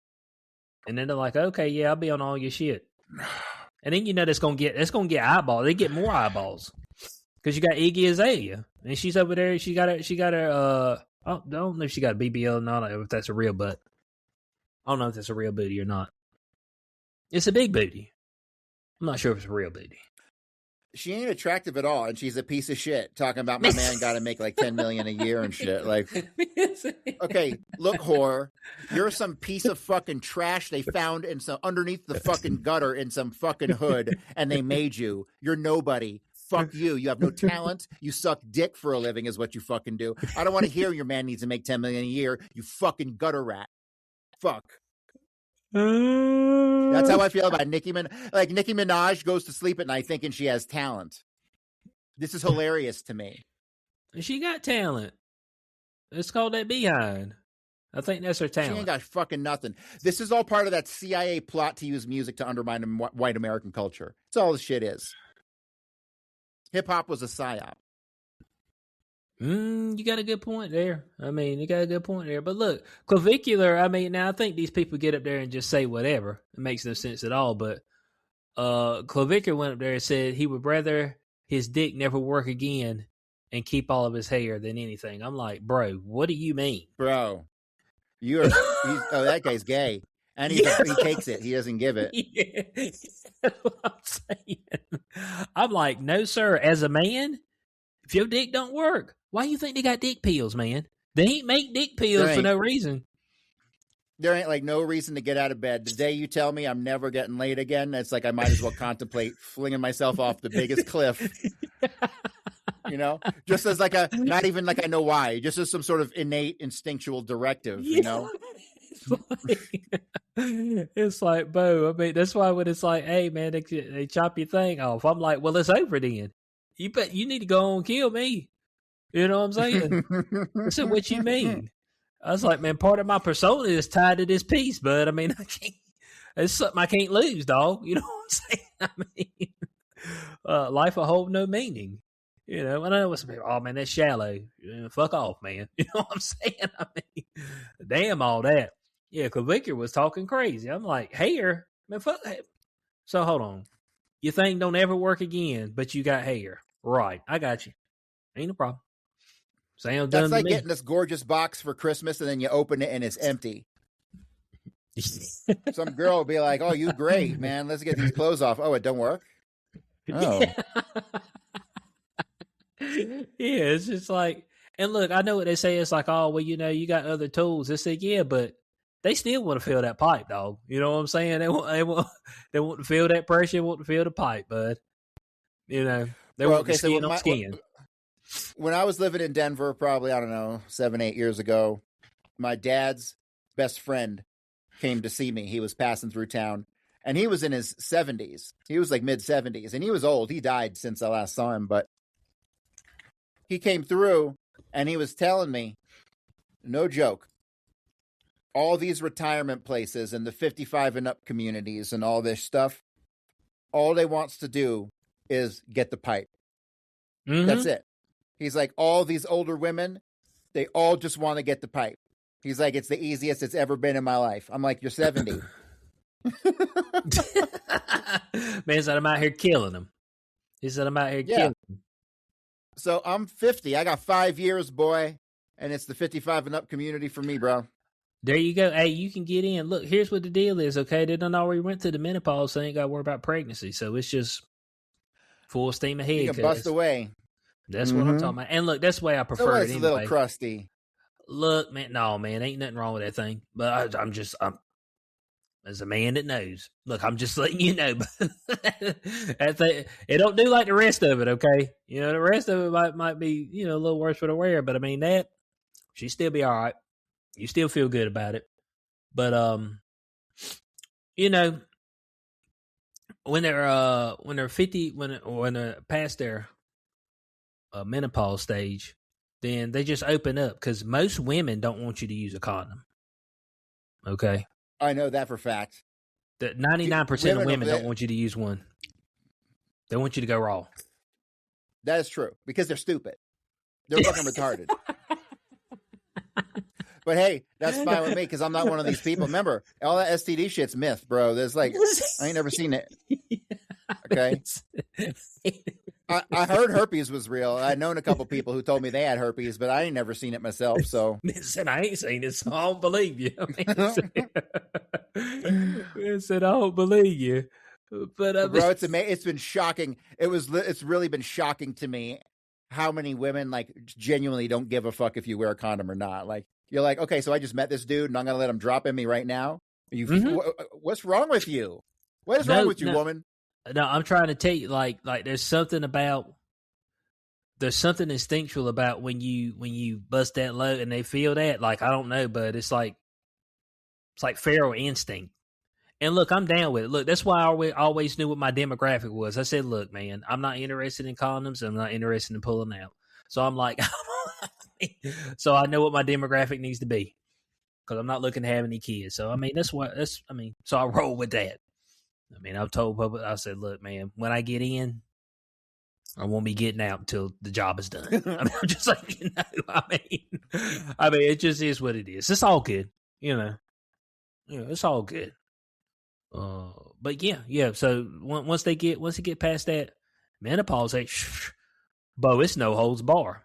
And then they're like, okay, yeah, I'll be on all your shit. And then you know that's gonna get eyeballs. They get more eyeballs. Because you got Iggy Azalea. And she's over there, she got her I don't know if she got a BBL or not, or if that's a real butt. I don't know if that's a real booty or not. It's a big booty. I'm not sure if it's a real booty. She ain't attractive at all, and she's a piece of shit. Talking about my man got to make like $10 million a year and shit. Like, okay, look, whore, you're some piece of fucking trash they found in some underneath the fucking gutter in some fucking hood, and they made you. You're nobody. Fuck you. You have no talent. You suck dick for a living is what you fucking do. I don't want to hear your man needs to make $10 million a year. You fucking gutter rat. Fuck. That's how I feel about Nicki Minaj. Like, Nicki Minaj goes to sleep at night thinking she has talent. This is hilarious to me. She got talent. It's called that behind. I think that's her talent. She ain't got fucking nothing. This is all part of that CIA plot to use music to undermine white American culture. That's all this shit is. Hip-hop was a psyop. You got a good point there. I mean, you got a good point there. But look, clavicular, I mean, now I think these people get up there and just say whatever. It makes no sense at all. But clavicular went up there and said he would rather his dick never work again and keep all of his hair than anything. I'm like, bro, what do you mean? Bro, that guy's gay. And he takes it. He doesn't give it. Yeah. That's what I'm saying. I'm like, no, sir. As a man, if your dick don't work, why you think they got dick pills, man? They ain't make dick pills for no reason. There ain't like no reason to get out of bed. The day you tell me I'm never getting laid again, it's like I might as well contemplate flinging myself off the biggest cliff. You know, just as like not even like I know why, just as some sort of innate instinctual directive, you know? It's like, Bo, I mean, that's why when it's like, hey, man, they chop your thing off. I'm like, well, it's over then. You need to go and kill me. You know what I'm saying? I said, what you mean? I was like, man, part of my persona is tied to this piece, but I mean, it's something I can't lose, dog. You know what I'm saying? I mean, life will hold no meaning. You know, and I know what's oh man, that's shallow. Fuck off, man. You know what I'm saying? I mean, damn all that. Yeah, Clavicular was talking crazy. I'm like, hair? Man, fuck that. So hold on. Your thing don't ever work again, but you got hair. Right. I got you. Ain't no problem. Sounds done. That's like to me. getting this gorgeous box for Christmas and then you open it and it's empty. Some girl will be like, oh, you great, man. Let's get these clothes off. Oh, it don't work? Oh. Yeah, it's just like, and look, I know what they say. It's like, oh, well, you know, you got other tools. They say, yeah, but they still want to feel that pipe, dog. You know what I'm saying? They want to feel that pressure. They want to feel the pipe, bud. You know, they want the skin on skin. When I was living in Denver, probably, I don't know, 7-8 years ago, my dad's best friend came to see me. He was passing through town, and he was in his 70s. He was like mid-70s, and he was old. He died since I last saw him, but he came through, and he was telling me, no joke, all these retirement places and the 55 and up communities and all this stuff, all they wants to do is get the pipe. Mm-hmm. That's it. He's like, all these older women, they all just want to get the pipe. He's like, it's the easiest it's ever been in my life. I'm like, you're 70. Man said, I'm out here killing them. He said, I'm out here killing them. So I'm 50. I got 5 years, boy. And it's the 55 and up community for me, bro. There you go. Hey, you can get in. Look, here's what the deal is, okay? They done already went to the menopause, so they ain't got to worry about pregnancy. So it's just full steam ahead. You can bust away. That's what I'm talking about. And look, that's the way I prefer it anyway. It's a little crusty. Look, man, no, man, ain't nothing wrong with that thing. But I'm as a man that knows. Look, I'm just letting you know. It don't do like the rest of it, okay? You know, the rest of it might be, you know, a little worse for the wear, but I mean that she still be all right. You still feel good about it. But you know, when they're 50, when they're past their menopause stage, then they just open up because most women don't want you to use a condom. Okay. I know that for a fact. That 99% of women don't want you to use one. They want you to go raw. That is true because they're stupid. They're fucking retarded. But hey, that's fine with me because I'm not one of these people. Remember, all that STD shit's myth, bro. There's like, I ain't never seen it. Okay. I heard herpes was real. I'd known a couple people who told me they had herpes, but I ain't never seen it myself. So said I ain't seen it, so I don't believe you. I said I don't believe you. But bro, it's amazing. It's been shocking. It's really been shocking to me how many women like genuinely don't give a fuck if you wear a condom or not. Like you're like, okay, so I just met this dude and I'm gonna let him drop in me right now. What's wrong with you? What is wrong with you, woman? No, I'm trying to tell you, like there's something instinctual about when you bust that load and they feel that. Like I don't know, but it's like feral instinct. And look, I'm down with it. Look, that's why I always knew what my demographic was. I said, look, man, I'm not interested in condoms. I'm not interested in pulling out. So I'm like, so I know what my demographic needs to be because I'm not looking to have any kids. So I mean, so I roll with that. I mean, I've told public, I said, look, man, when I get in, I won't be getting out until the job is done. I mean, I'm just like, I mean, it just is what it is. It's all good, it's all good. But yeah. So once they get past that menopause age, Bo, it's no holds bar.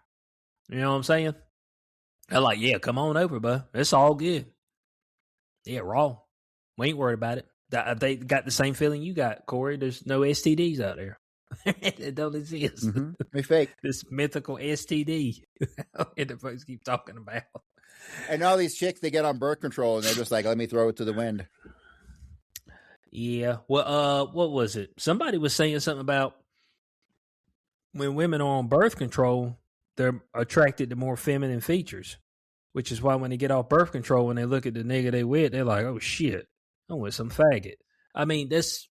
You know what I'm saying? They're like, yeah, come on over, Bo. It's all good. Yeah, raw. We ain't worried about it. They got the same feeling you got, Corey. There's no STDs out there. It don't exist. Mm-hmm. They fake this mythical STD that the folks keep talking about. And all these chicks, they get on birth control and they're just like, let me throw it to the wind. Yeah. Well, what was it? Somebody was saying something about when women are on birth control, they're attracted to more feminine features, which is why when they get off birth control, when they look at the nigga they with, they're like, oh shit, I'm with some faggot. I mean, that's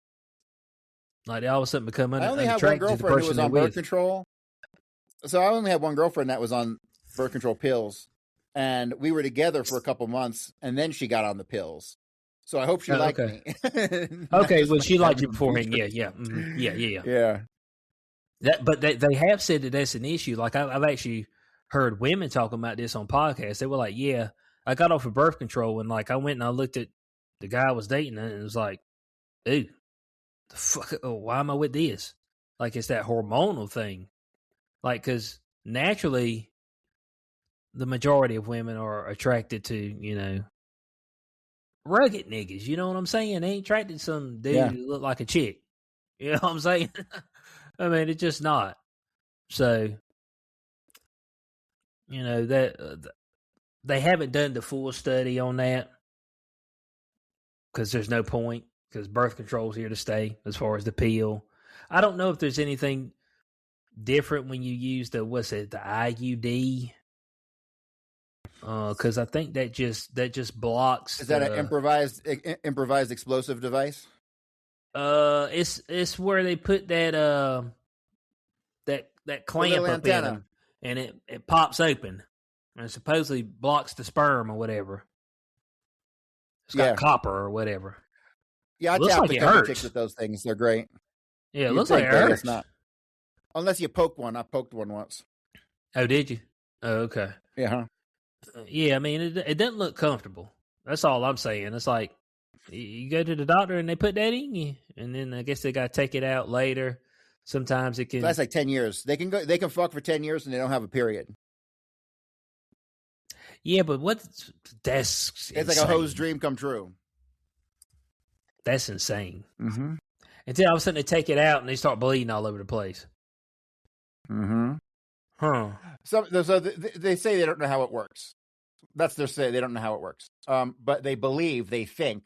like they all of a sudden become unattracted to the person I only had one girlfriend who was on birth with. control. So I only had one girlfriend that was on birth control pills, and we were together for a couple months, and then she got on the pills. So I hope she liked me. Okay, well, she liked you beforehand. Yeah. Mm-hmm. Yeah. But they have said that that's an issue. Like I've actually heard women talking about this on podcasts. They were like, "Yeah, I got off of birth control, and like I went and I looked at the guy I was dating, and it was like, dude, the fuck, why am I with this? Like it's that hormonal thing, like because naturally, the majority of women are attracted to rugged niggas. You know what I'm saying? They ain't attracted to some dude who look like a chick. You know what I'm saying? I mean, it's just not. So, that they haven't done the full study on that because there's no point because birth control's here to stay as far as the pill. I don't know if there's anything different when you use the IUD. Because I think that just blocks. Is that an improvised explosive device? It's where they put that that clamp up in them, and it pops open, and supposedly blocks the sperm or whatever. It's got copper or whatever. Yeah, I tapped a couple chicks with those things. They're great. Yeah, it looks like it hurts. It's not. Unless you poke one. I poked one once. Oh, did you? Oh, okay. Yeah. Huh? Yeah, I mean, it doesn't look comfortable. That's all I'm saying. It's like you go to the doctor and they put that in you, and then I guess they got to take it out later. Sometimes it can. So that's like 10 years. They can fuck for 10 years and they don't have a period. Yeah, but that's it's insane. Like a hose dream come true. That's insane. Mm-hmm. Until all of a sudden they take it out and they start bleeding all over the place. Mm-hmm. Huh. So they say they don't know how it works. That's their say. They don't know how it works. But they think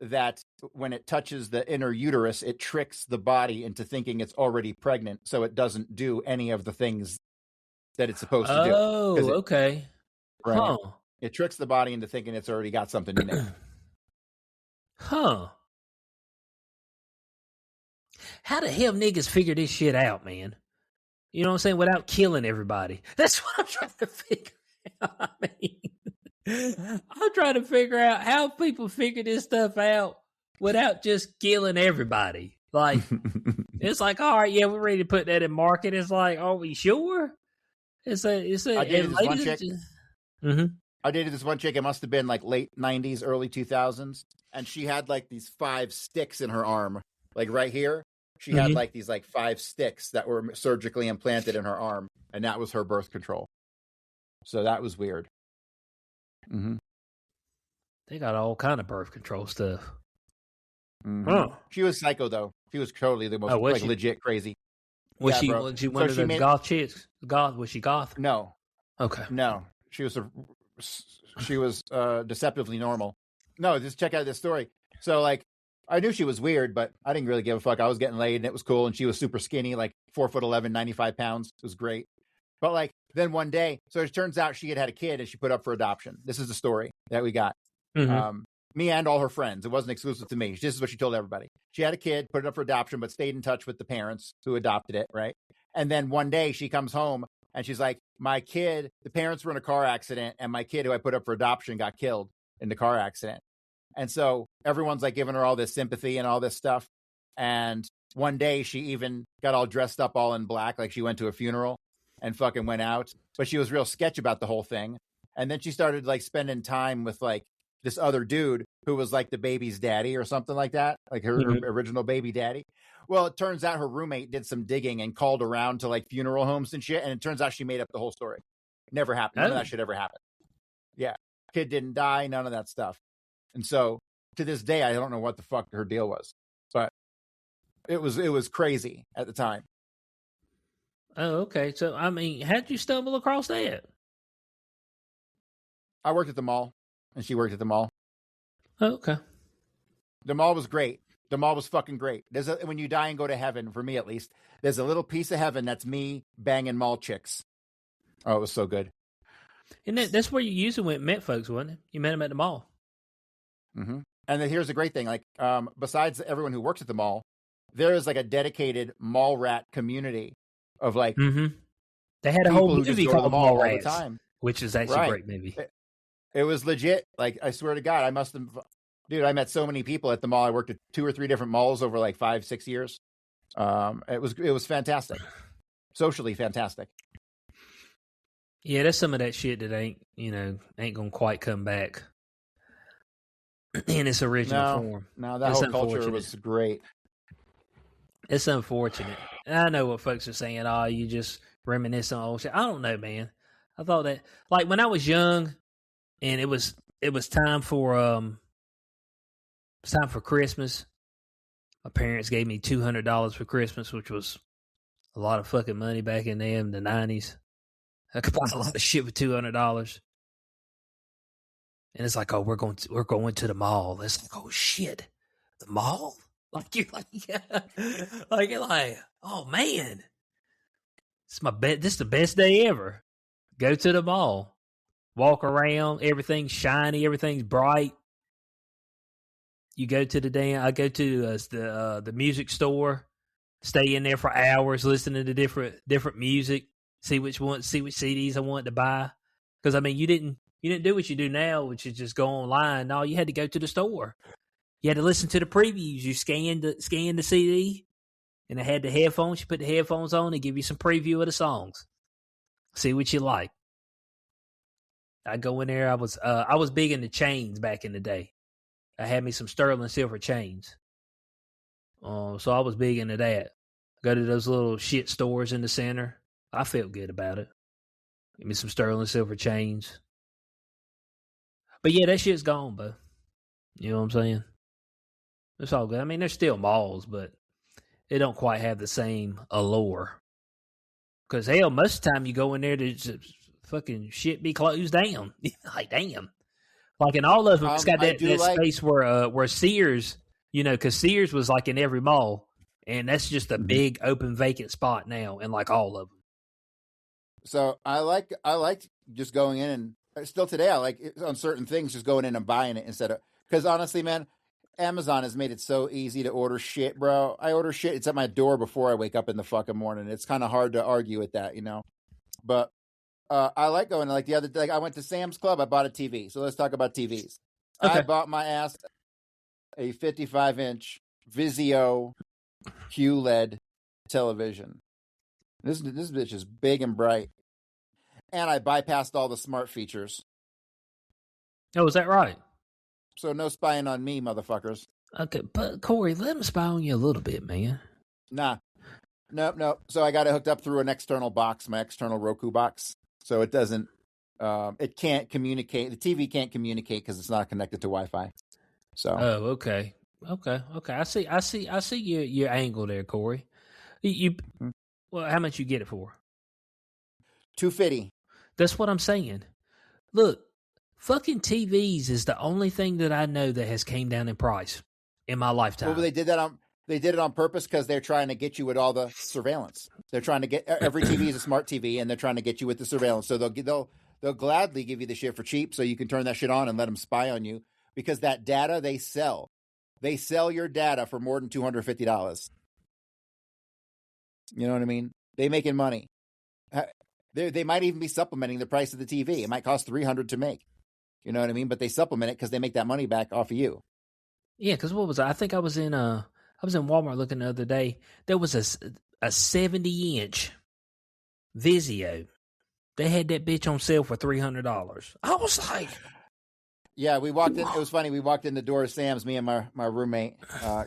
that when it touches the inner uterus, it tricks the body into thinking it's already pregnant, so it doesn't do any of the things that it's supposed to do. Oh, okay. Right. Huh. It tricks the body into thinking it's already got something in it. Huh. How the hell niggas figure this shit out, man? You know what I'm saying? Without killing everybody. That's what I'm trying to figure out. I'm trying to figure out how people figure this stuff out without just killing everybody. Like, it's like, all right, yeah, we're ready to put that in market. It's like, are we sure? I dated this one chick. Mm-hmm. I dated this one chick. It must have been like late 90s, early 2000s. And she had like these 5 sticks in her arm, like right here. She had like these 5 sticks that were surgically implanted in her arm. And that was her birth control. So that was weird. Mm-hmm. They got all kind of birth control stuff. Mm-hmm. Huh. She was psycho though. She was totally the most legit crazy. Was she one of those goth chicks? Was she goth? No. Okay. No. She was deceptively normal. No, just check out this story. So I knew she was weird, but I didn't really give a fuck. I was getting laid and it was cool. And she was super skinny, 4'11", 95 pounds. It was great. But then one day, so it turns out she had a kid and she put up for adoption. This is the story that we got. Mm-hmm. Me and all her friends. It wasn't exclusive to me. This is what she told everybody. She had a kid, put it up for adoption, but stayed in touch with the parents who adopted it, right? And then one day she comes home and she's like, my kid, the parents were in a car accident and my kid who I put up for adoption got killed in the car accident. And so everyone's giving her all this sympathy and all this stuff. And one day she even got all dressed up all in black, like she went to a funeral and fucking went out. But she was real sketch about the whole thing. And then she started like spending time with like this other dude who was like the baby's daddy or something like that, like her original baby daddy. Well, it turns out her roommate did some digging and called around to like funeral homes and shit. And it turns out she made up the whole story. Never happened. None of that shit ever happened. Yeah. Kid didn't die. None of that stuff. And so to this day, I don't know what the fuck her deal was, but it was crazy at the time. Oh, okay. So, I mean, how'd you stumble across that? I worked at the mall and she worked at the mall. Oh, okay. The mall was great. The mall was fucking great. When you die and go to heaven, for me at least, there's a little piece of heaven that's me banging mall chicks. Oh, it was so good. And that's where you usually met folks, wasn't it? You met them at the mall. Mm-hmm. And then here's the great thing. Like, besides everyone who works at the mall, there is like a dedicated mall rat community of like, they had a whole movie called Mall Rats, all the time, which is actually a great movie. It was legit. Like, I swear to God, I met so many people at the mall. I worked at 2 or 3 different malls over like 5-6 years. It was fantastic. Socially fantastic. Yeah, that's some of that shit that ain't gonna quite come back in its original form. No, that whole culture was great. It's unfortunate. I know what folks are saying. Oh, you just reminisce on old shit. I don't know, man. I thought that, like, when I was young, and it was time for Christmas. My parents gave me $200 for Christmas, which was a lot of fucking money back in the 90s. I could buy a lot of shit with $200. And it's like, oh, we're going to the mall. It's like, oh shit, the mall? Like, you're like, yeah, like, oh man, this is the best day ever. Go to the mall, walk around, everything's shiny, everything's bright. You go to I go to the music store, stay in there for hours, listening to different music, see which CDs I wanted to buy. Because I mean, you didn't do what you do now, which is just go online. No, you had to go to the store. You had to listen to the previews. You scanned the CD, and it had the headphones. You put the headphones on, and give you some preview of the songs. See what you like. I go in there. I was big into chains back in the day. I had me some sterling silver chains. So I was big into that. Go to those little shit stores in the center. I felt good about it. Give me some sterling silver chains. But yeah, that shit's gone, bro. You know what I'm saying? It's all good. I mean, there's still malls, but they don't quite have the same allure. Because, hell, most of the time you go in there, there's fucking shit be closed down. Like, damn. Like, in all of them, it's got that space where Sears, because Sears was, like, in every mall. And that's just a big, open, vacant spot now in, like, all of them. So I like just going in and still today, I like on certain things, just going in and buying it instead of, because honestly, man, Amazon has made it so easy to order shit, bro. I order shit. It's at my door before I wake up in the fucking morning. It's kind of hard to argue with that, but I like going, like the other day, I went to Sam's Club. I bought a TV. So let's talk about TVs. Okay. I bought my ass a 55-inch Vizio QLED television. This bitch is big and bright. And I bypassed all the smart features. Oh, is that right? So no spying on me, motherfuckers. Okay, but Corey, let them spy on you a little bit, man. Nah. Nope. So I got it hooked up through an external box, my external Roku box. So it doesn't, it can't communicate. The TV can't communicate because it's not connected to Wi-Fi. So. Oh, okay. I see your angle there, Corey. Well, how much you get it for? $250. That's what I'm saying. Look, fucking TVs is the only thing that I know that has came down in price in my lifetime. Well, they did it on purpose because they're trying to get you with all the surveillance. They're trying to get every TV is a smart TV, and they're trying to get you with the surveillance. So they'll gladly give you the shit for cheap, so you can turn that shit on and let them spy on you, because that data they sell your data for more than $250. You know what I mean? They making money. They might even be supplementing the price of the TV. It might cost $300 to make. You know what I mean? But they supplement it because they make that money back off of you. Yeah, because what was I think I was in was in Walmart looking the other day. There was a 70-inch Vizio. They had that bitch on sale for $300. I was like, yeah, we walked in. It was funny. We walked in the door of Sam's, me and my roommate,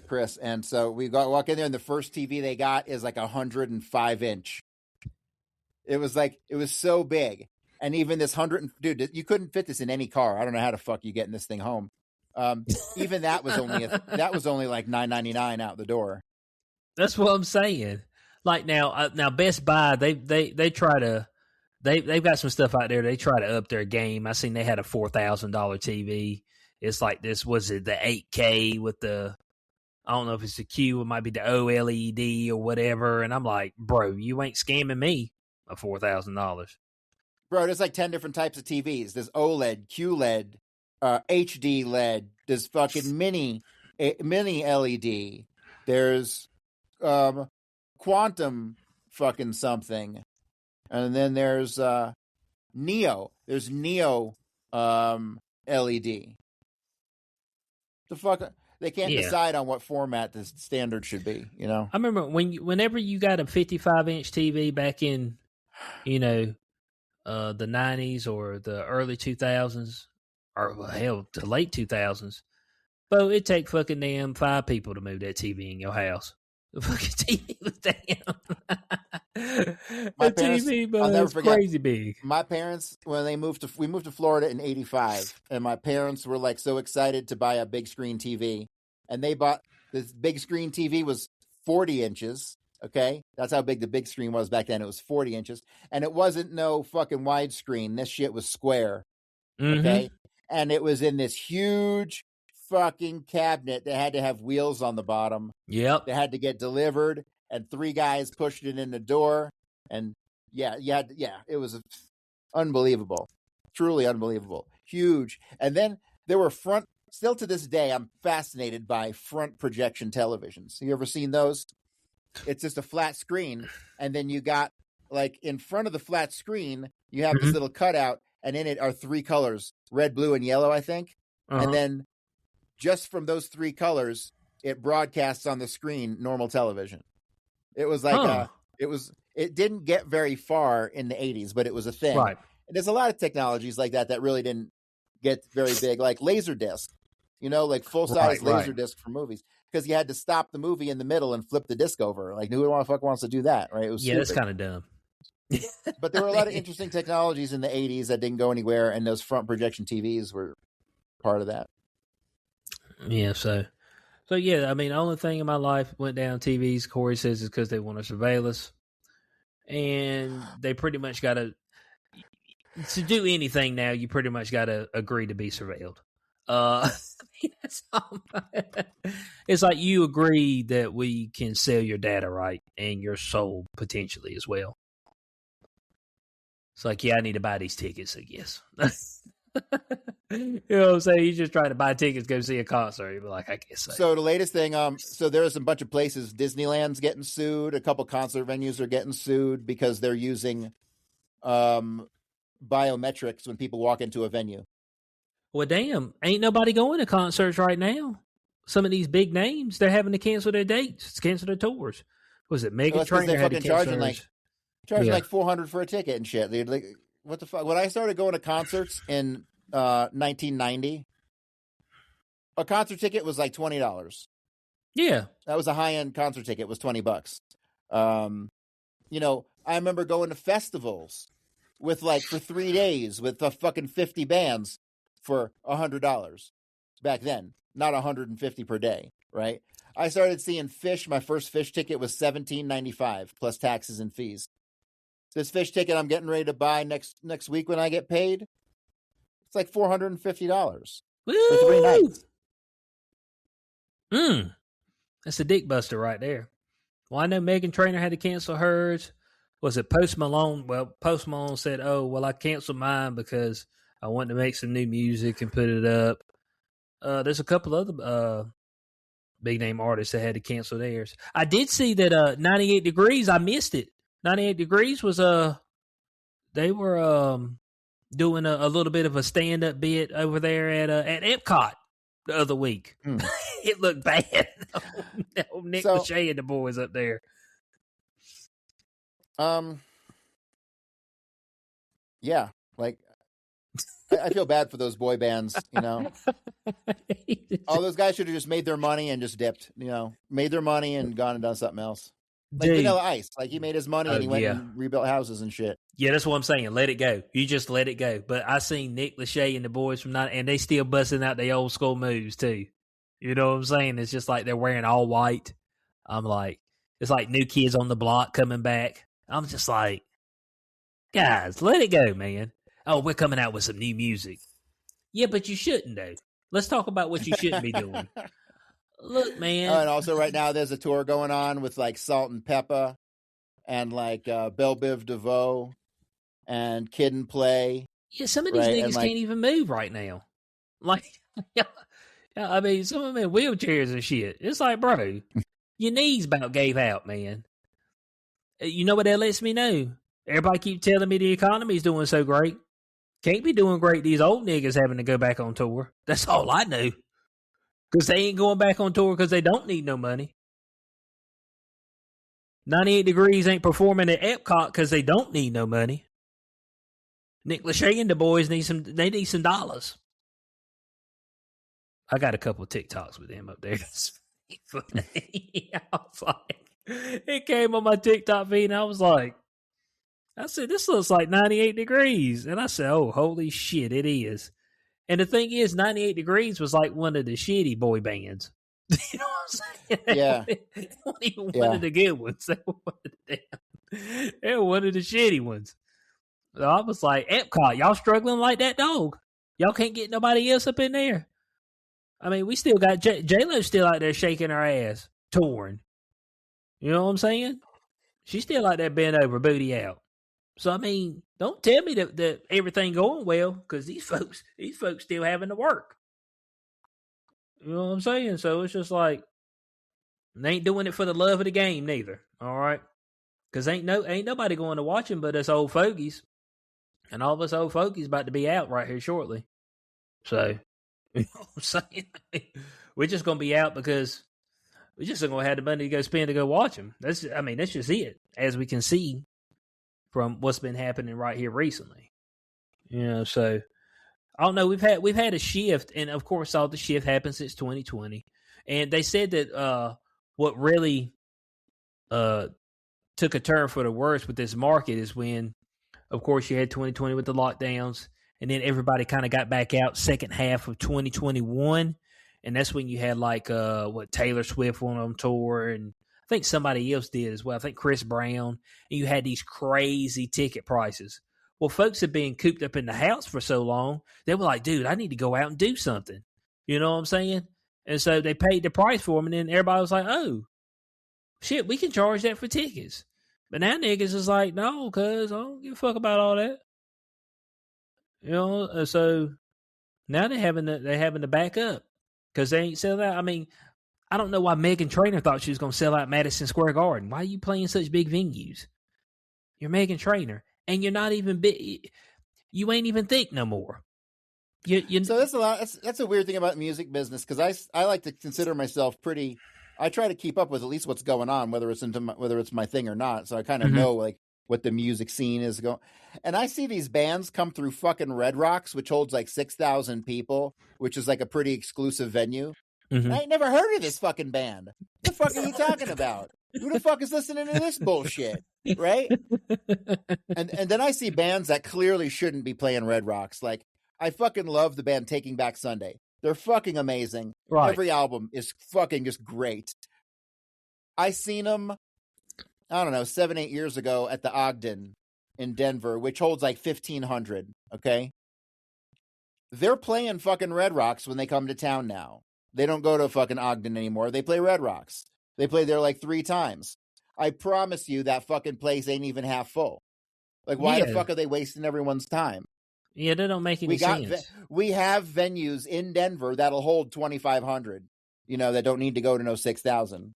Chris. And so we walk in there, and the first TV they got is like 105-inch. It was so big. And even this dude, you couldn't fit this in any car. I don't know how the fuck you getting this thing home. Even that was only like $9.99 out the door. That's what I'm saying. Like now Best Buy, they try to, they've got some stuff out there. They try to up their game. I seen they had a $4,000 TV. It's like this, was it the 8K with the, I don't know if it's the Q, it might be the OLED or whatever. And I'm like, bro, you ain't scamming me of $4,000. Bro, there's like 10 different types of TVs. There's OLED, QLED, HD LED. There's fucking mini LED. There's quantum fucking something. And then there's Neo. There's Neo LED. The fuck, they can't decide on what format the standard should be, you know? I remember whenever you got a 55-inch TV back in, the 90s or the early 2000s, or hell, the late 2000s, but it'd take fucking damn 5 people to move that TV in your house. The fucking TV was My parents, TV, but it's crazy big. My parents, when we moved to Florida in '85, and my parents were like so excited to buy a big screen TV, and they bought this big screen TV was 40 inches. Okay, that's how big the big screen was back then. It was 40 inches, and it wasn't no fucking widescreen. This shit was square. Mm-hmm. Okay, and it was in this huge fucking cabinet that had to have wheels on the bottom. Yep. That had to get delivered, and 3 guys pushed it in the door. And it was unbelievable. Truly unbelievable. Huge. And then there were still to this day, I'm fascinated by front projection televisions. You ever seen those? It's just a flat screen, and then you got, like, in front of the flat screen, you have this little cutout, and in it are 3 colors, red, blue, and yellow, I think. Uh-huh. And then just from those 3 colors, it broadcasts on the screen normal television. It was like it didn't get very far in the 80s, but it was a thing. Right. And there's a lot of technologies like that really didn't get very big, like Laserdisc, like full-size Laserdisc for movies, because you had to stop the movie in the middle and flip the disc over. Like, who the fuck wants to do that, right? It was that's kind of dumb. But there were a lot of interesting technologies in the 80s that didn't go anywhere, and those front projection TVs were part of that. Yeah, so yeah, I mean, the only thing in my life went down TVs, Corey says, is because they want to surveil us. And they pretty much got to do anything now, you pretty much got to agree to be surveilled. That's all. It's like you agree that we can sell your data, right? And your soul potentially as well. It's like, yeah, I need to buy these tickets, I guess. You know what I'm saying? He's just trying to buy tickets, go see a concert. You'd be like, I guess so. So the latest thing, so there's a bunch of places. Disneyland's getting sued. A couple concert venues are getting sued because they're using biometrics when people walk into a venue. Well, damn, ain't nobody going to concerts right now. Some of these big names, they're having to cancel their dates, cancel their tours. Was it Megan Trainor had to cancel charging like $400 for a ticket and shit. They're like, what the fuck? When I started going to concerts in 1990, a concert ticket was like $20. Yeah, that was a high-end concert ticket. Was $20. I remember going to festivals with for 3 days with the fucking 50 bands for $100 back then, not $150 per day, right? I started seeing Fish. My first Fish ticket was $17.95 plus taxes and fees. This Fish ticket I'm getting ready to buy next week when I get paid, it's like $450 for 3 nights. That's a dick buster right there. Well, I know Megan Trainor had to cancel hers. Was it Post Malone? Well, Post Malone said, "Oh, well, I canceled mine because I wanted to make some new music and put it up." There's a couple other big name artists that had to cancel theirs. I did see that 98 Degrees. I missed it. 98 Degrees was they were doing a little bit of a stand up bit over there at Epcot the other week. it looked bad. Nick Lachey and the boys up there. Yeah, like I feel bad for those boy bands, you know. All those guys should have just made their money and just dipped, you know, made their money and gone and done something else. Like Vanilla Ice, like he made his money and he went and rebuilt houses and shit. Yeah, that's what I'm saying. Let it go. You just let it go. But I seen Nick Lachey and the boys from and they still busting out their old school moves too. You know what I'm saying? It's just like they're wearing all white. I'm like, it's like New Kids on the Block coming back. I'm just like, guys, let it go, man. Oh, we're coming out with some new music. Yeah, but you shouldn't, though. Let's talk about what you shouldn't be doing. Look, man. And also right now there's a tour going on with like Salt and Peppa and like Belle Biv DeVoe and Kid and Play. Yeah, some of these niggas can't even move right now. Like, I mean, some of them in wheelchairs and shit. It's like, bro, your knees about gave out, man. You know what that lets me know? Everybody keep telling me the economy's doing so great. Can't be doing great. These old niggas having to go back on tour. That's all I know. Because they ain't going back on tour because they don't need no money. 98 Degrees ain't performing at Epcot because they don't need no money. Nick Lachey and the boys need some dollars. I got a couple of TikToks with them up there. I was like, it came on my TikTok feed and I was like, I said, this looks like 98 Degrees. And I said, oh, holy shit, it is. And the thing is, 98 Degrees was like one of the shitty boy bands. You know what I'm saying? Yeah. They weren't even one of the good ones. They were one of the shitty ones. So I was like, Epcot, y'all struggling like that dog. Y'all can't get nobody else up in there. I mean, we still got J-Lo's still out there shaking her ass, touring. You know what I'm saying? She's still out there bent over, booty out. So, I mean, don't tell me that everything going well, because these folks still having to work. You know what I'm saying? So it's just like, they ain't doing it for the love of the game neither. All right? Because ain't nobody going to watch them but us old fogies. And all of us old fogies about to be out right here shortly. So, you know what I'm saying? We're just going to be out because we just going to have the money to go spend to go watch them. That's just it, as we can see from what's been happening right here recently. You know, so I don't know. We've had a shift, and of course, all the shift happened since 2020. And they said that what really took a turn for the worse with this market is when, of course, you had 2020 with the lockdowns, and then everybody kind of got back out second half of 2021, and that's when you had like Taylor Swift went on tour, and I think somebody else did as well. I think Chris Brown, and you had these crazy ticket prices. Well, folks have been cooped up in the house for so long, they were like, dude, I need to go out and do something. You know what I'm saying? And so they paid the price for them, and then everybody was like, oh, shit, we can charge that for tickets. But now niggas is like, no, cuz I don't give a fuck about all that. You know, so now they're having to back up because they ain't selling out. I mean, I don't know why Meghan Trainor thought she was going to sell out Madison Square Garden. Why are you playing such big venues? You're Meghan Trainor, and you're not even big. You ain't even think no more. So that's a lot. That's a weird thing about music business because I like to consider myself pretty. I try to keep up with at least what's going on, whether it's my thing or not. So I kind of know like what the music scene is going. And I see these bands come through fucking Red Rocks, which holds like 6,000 people, which is like a pretty exclusive venue. Mm-hmm. I ain't never heard of this fucking band. What the fuck are you talking about? Who the fuck is listening to this bullshit? Right? And then I see bands that clearly shouldn't be playing Red Rocks. Like, I fucking love the band Taking Back Sunday. They're fucking amazing. Right. Every album is fucking just great. I seen them, I don't know, 7-8 years ago at the Ogden in Denver, which holds like 1,500. Okay. They're playing fucking Red Rocks when they come to town now. They don't go to fucking Ogden anymore. They play Red Rocks. They play there like 3 times. I promise you that fucking place ain't even half full. Like, why the fuck are they wasting everyone's time? Yeah, they don't make any sense. We have venues in Denver that'll hold 2,500, you know, that don't need to go to no 6,000.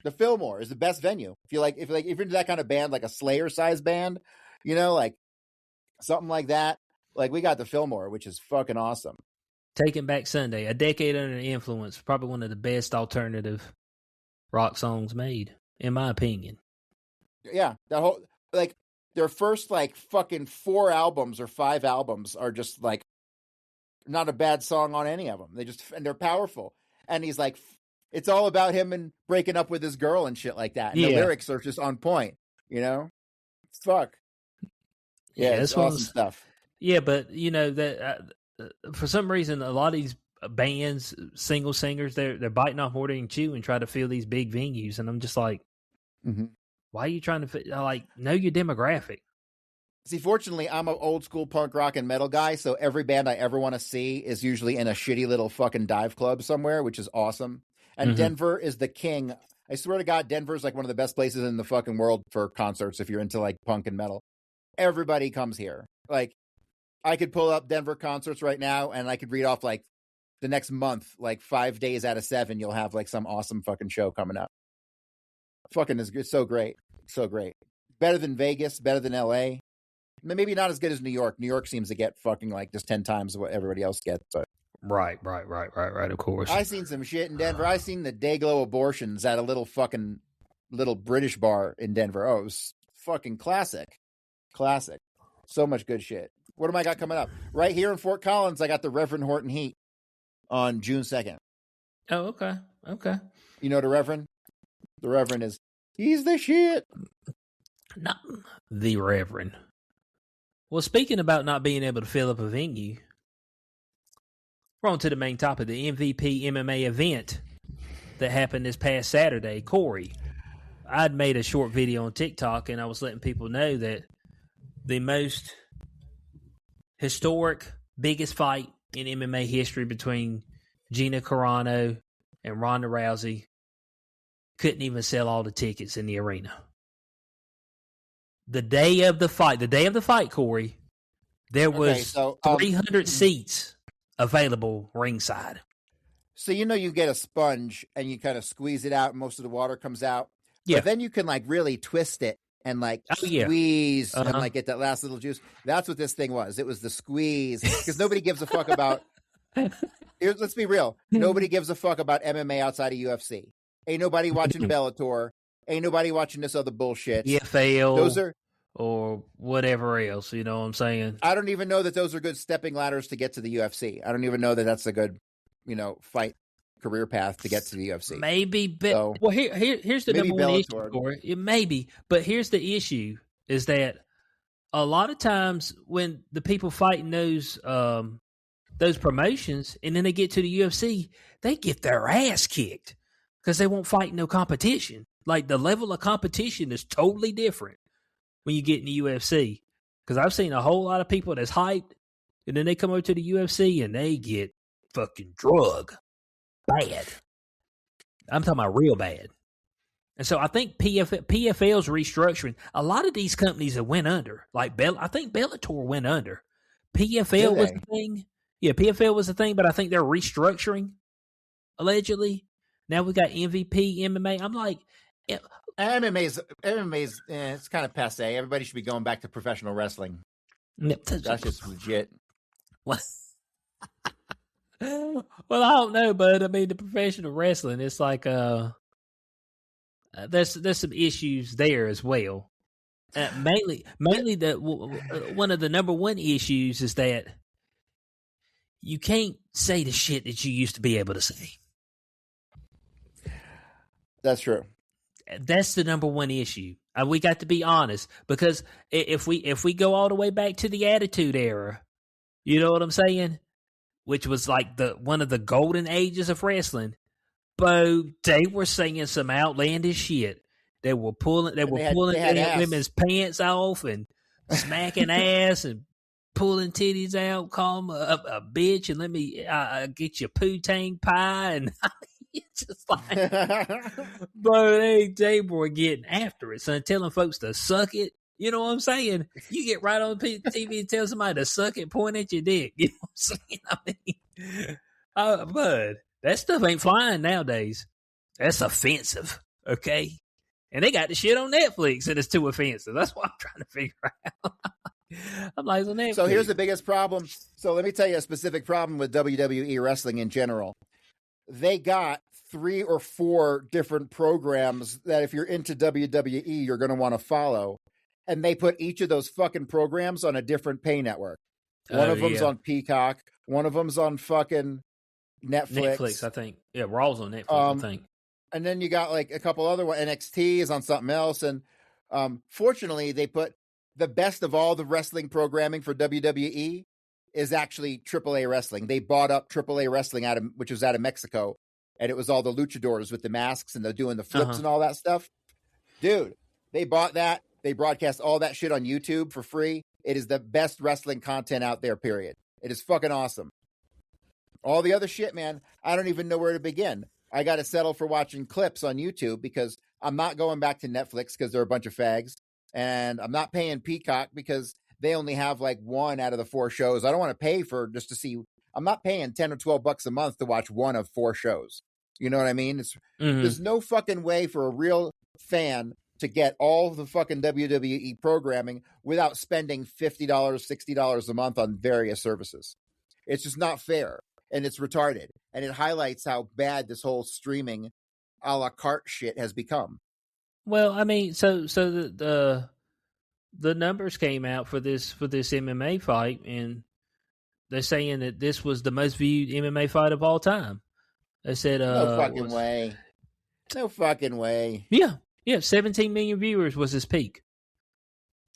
The Fillmore is the best venue. If you're into that kind of band, like a Slayer size band, you know, like something like that. Like, we got the Fillmore, which is fucking awesome. Taking Back Sunday, A Decade Under the Influence, probably one of the best alternative rock songs made, in my opinion. Yeah, that whole, like, their first, like, fucking 4 albums or 5 albums are just, like, not a bad song on any of them. And they're powerful. And he's like, it's all about him and breaking up with his girl and shit like that. And the lyrics are just on point, you know? Fuck. Yeah, it's awesome stuff. Yeah, but, you know, that for some reason, a lot of these bands, single singers, they're biting off more than they can chew and try to fill these big venues. And I'm just like, why are you trying to know your demographic? See, fortunately, I'm an old school punk rock and metal guy, so every band I ever want to see is usually in a shitty little fucking dive club somewhere, which is awesome. And Denver is the king. I swear to God, Denver's like one of the best places in the fucking world for concerts if you're into like punk and metal. Everybody comes here. Like, I could pull up Denver concerts right now and I could read off like the next month, like 5 days out of 7, you'll have like some awesome fucking show coming up. Fucking is so great. So great. Better than Vegas, better than LA. Maybe not as good as New York. New York seems to get fucking like just 10 times what everybody else gets. But Right, of course. I seen some shit in Denver. I seen the Dayglow Abortions at a little British bar in Denver. Oh, it was fucking classic. Classic. So much good shit. What am I got coming up? Right here in Fort Collins, I got the Reverend Horton Heat on June 2nd. Oh, okay. You know the Reverend? The Reverend he's the shit. Not the Reverend. Well, speaking about not being able to fill up a venue, we're on to the main topic, the MVP MMA event that happened this past Saturday. Corey, I'd made a short video on TikTok, and I was letting people know that the most historic, biggest fight in MMA history between Gina Carano and Ronda Rousey couldn't even sell all the tickets in the arena. The day of the fight, Corey, there was 300 seats available ringside. So you get a sponge and you kind of squeeze it out and most of the water comes out. Yeah. But then you can like really twist it and like squeeze and like get that last little juice. That's what this thing was. It was the squeeze because nobody gives a fuck about. Let's be real. Nobody gives a fuck about MMA outside of UFC. Ain't nobody watching Bellator. Ain't nobody watching this other bullshit. EFL. Or whatever else, you know what I'm saying? I don't even know that those are good stepping ladders to get to the UFC. I don't even know that that's a good, fight career path to get to the UFC. Maybe, but well, here's the number one issue for it. It may be, but here's the issue: is that a lot of times when the people fighting those promotions, and then they get to the UFC, they get their ass kicked because they won't fight no competition. Like the level of competition is totally different when you get in the UFC. Because I've seen a whole lot of people that's hyped, and then they come over to the UFC and they get fucking drug bad. I'm talking about real bad. And so I think PFL's restructuring. A lot of these companies that went under, like I think Bellator went under. PFL was the thing. Yeah, PFL was the thing, but I think they're restructuring, allegedly. Now we got MVP, MMA. I'm like, MMA's it's kind of passe. Everybody should be going back to professional wrestling. That's just legit. What? Well, I don't know, but I mean, the professional wrestling, it's like there's some issues there as well. Mainly one of the number one issues is that you can't say the shit that you used to be able to say. That's true. That's the number one issue. We got to be honest, because if we go all the way back to the Attitude Era, you know what I'm saying, which was like one of the golden ages of wrestling. But they were saying some outlandish shit. They were pulling women's pants off and smacking ass and pulling titties out, call them a bitch, and let me get you poutine pie and. It's just like, but they were getting after it, son, telling folks to suck it. You know what I'm saying? You get right on TV and tell somebody to suck it, point at your dick. You know what I'm saying? I mean, bud, that stuff ain't flying nowadays. That's offensive, okay? And they got the shit on Netflix, and it's too offensive. That's what I'm trying to figure out. I'm like, on Netflix. So here's the biggest problem. So let me tell you a specific problem with WWE wrestling in general. They got 3 or 4 different programs that if you're into WWE, you're going to want to follow. And they put each of those fucking programs on a different pay network. One of them's on Peacock. One of them's on fucking Netflix. I think. Yeah, Raw's on Netflix, I think. And then you got like a couple other ones. NXT is on something else. And fortunately, they put the best of all the wrestling programming for WWE is actually AAA wrestling. They bought up AAA wrestling which was out of Mexico. And it was all the luchadors with the masks and they're doing the flips and all that stuff. Dude, they bought that. They broadcast all that shit on YouTube for free. It is the best wrestling content out there, period. It is fucking awesome. All the other shit, man, I don't even know where to begin. I got to settle for watching clips on YouTube because I'm not going back to Netflix because they're a bunch of fags. And I'm not paying Peacock because they only have like 1 out of the 4 shows. I don't want to pay for just to see. I'm not paying 10 or 12 bucks a month to watch 1 of 4 shows. You know what I mean? There's no fucking way for a real fan to get all the fucking WWE programming without spending $50, $60 a month on various services. It's just not fair. And it's retarded. And it highlights how bad this whole streaming a la carte shit has become. Well, I mean, so the numbers came out for this MMA fight, and they're saying that this was the most viewed MMA fight of all time. They said, no fucking way. No fucking way. Yeah, 17 million viewers was his peak.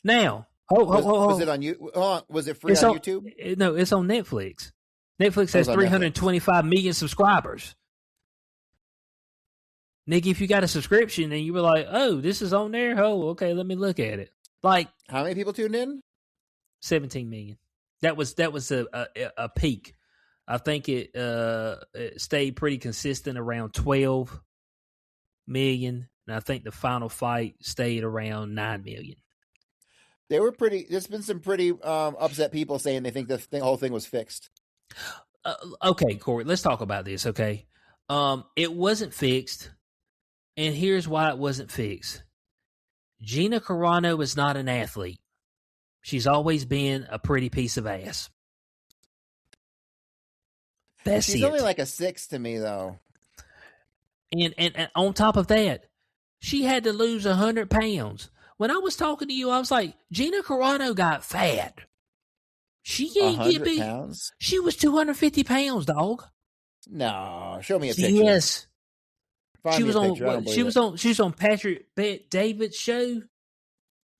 Now, was it on you? Was it free on YouTube? No, it's on Netflix. Netflix has 325 million subscribers. Nick, if you got a subscription and you were like, "Oh, this is on there," oh, okay, let me look at it. Like, how many people tuned in? 17 million. That was a peak. I think it stayed pretty consistent around 12 million, and I think the final fight stayed around 9 million. They were pretty. There's been some pretty upset people saying they think the whole thing was fixed. Okay, Corey, let's talk about this. Okay, it wasn't fixed, and here's why it wasn't fixed. Gina Carano is not an athlete. She's always been a pretty piece of ass. She's only like a 6 to me, though. And on top of that, she had to lose 100 pounds. When I was talking to you, I was like, Gina Carano got fat. She ain't get big. Pounds? She was 250 pounds, dog. No, show me a picture. Yes. She was on Patrick David's show.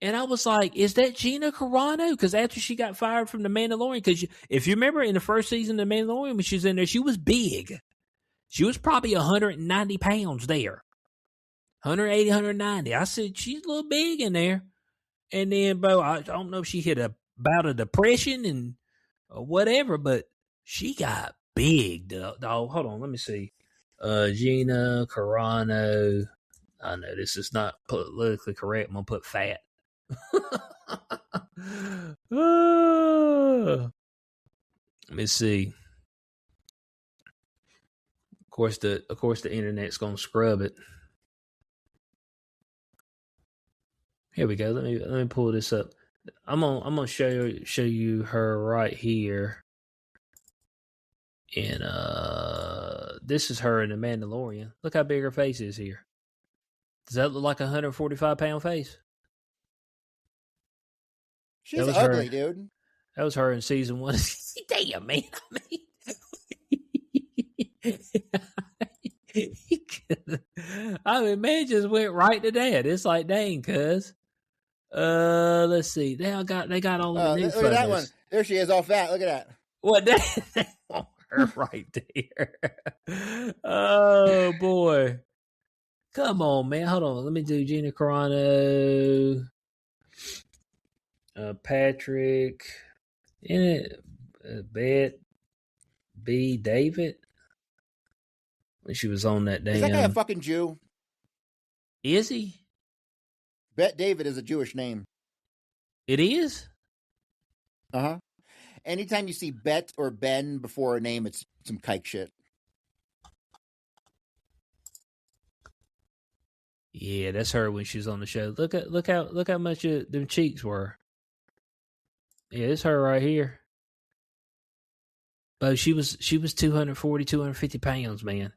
And I was like, is that Gina Carano? Because after she got fired from The Mandalorian, because if you remember in the first season of The Mandalorian, when she was in there, she was big. She was probably 190 pounds there. 180, 190. I said, she's a little big in there. And then, bro, I don't know if she hit a bout of depression and or whatever, but she got big, dog. Hold on, let me see. Gina Carano. I know this is not politically correct. I'm going to put fat. Let me see. Of course, the internet's gonna scrub it. Here we go. Let me pull this up. I'm gonna show you her right here. And this is her in The Mandalorian. Look how big her face is here. Does that look like a 145-pound face? She's ugly, dude. That was her in season 1. Damn, man. I mean, man just went right to that. It's like, dang, cuz. Let's see. They got all the new look at that one. There she is, all fat. Look at that. What? That her right there. Oh boy. Come on, man. Hold on. Let me do Gina Carano. Patrick. Bet B. David. When she was on that damn. Is that guy a fucking Jew? Is he? Bet David is a Jewish name. It is? Uh-huh. Anytime you see Bet or Ben before a name, it's some kike shit. Yeah, that's her when she was on the show. Look how much them cheeks were. Yeah, it's her right here. But she was 240, 250 pounds, man.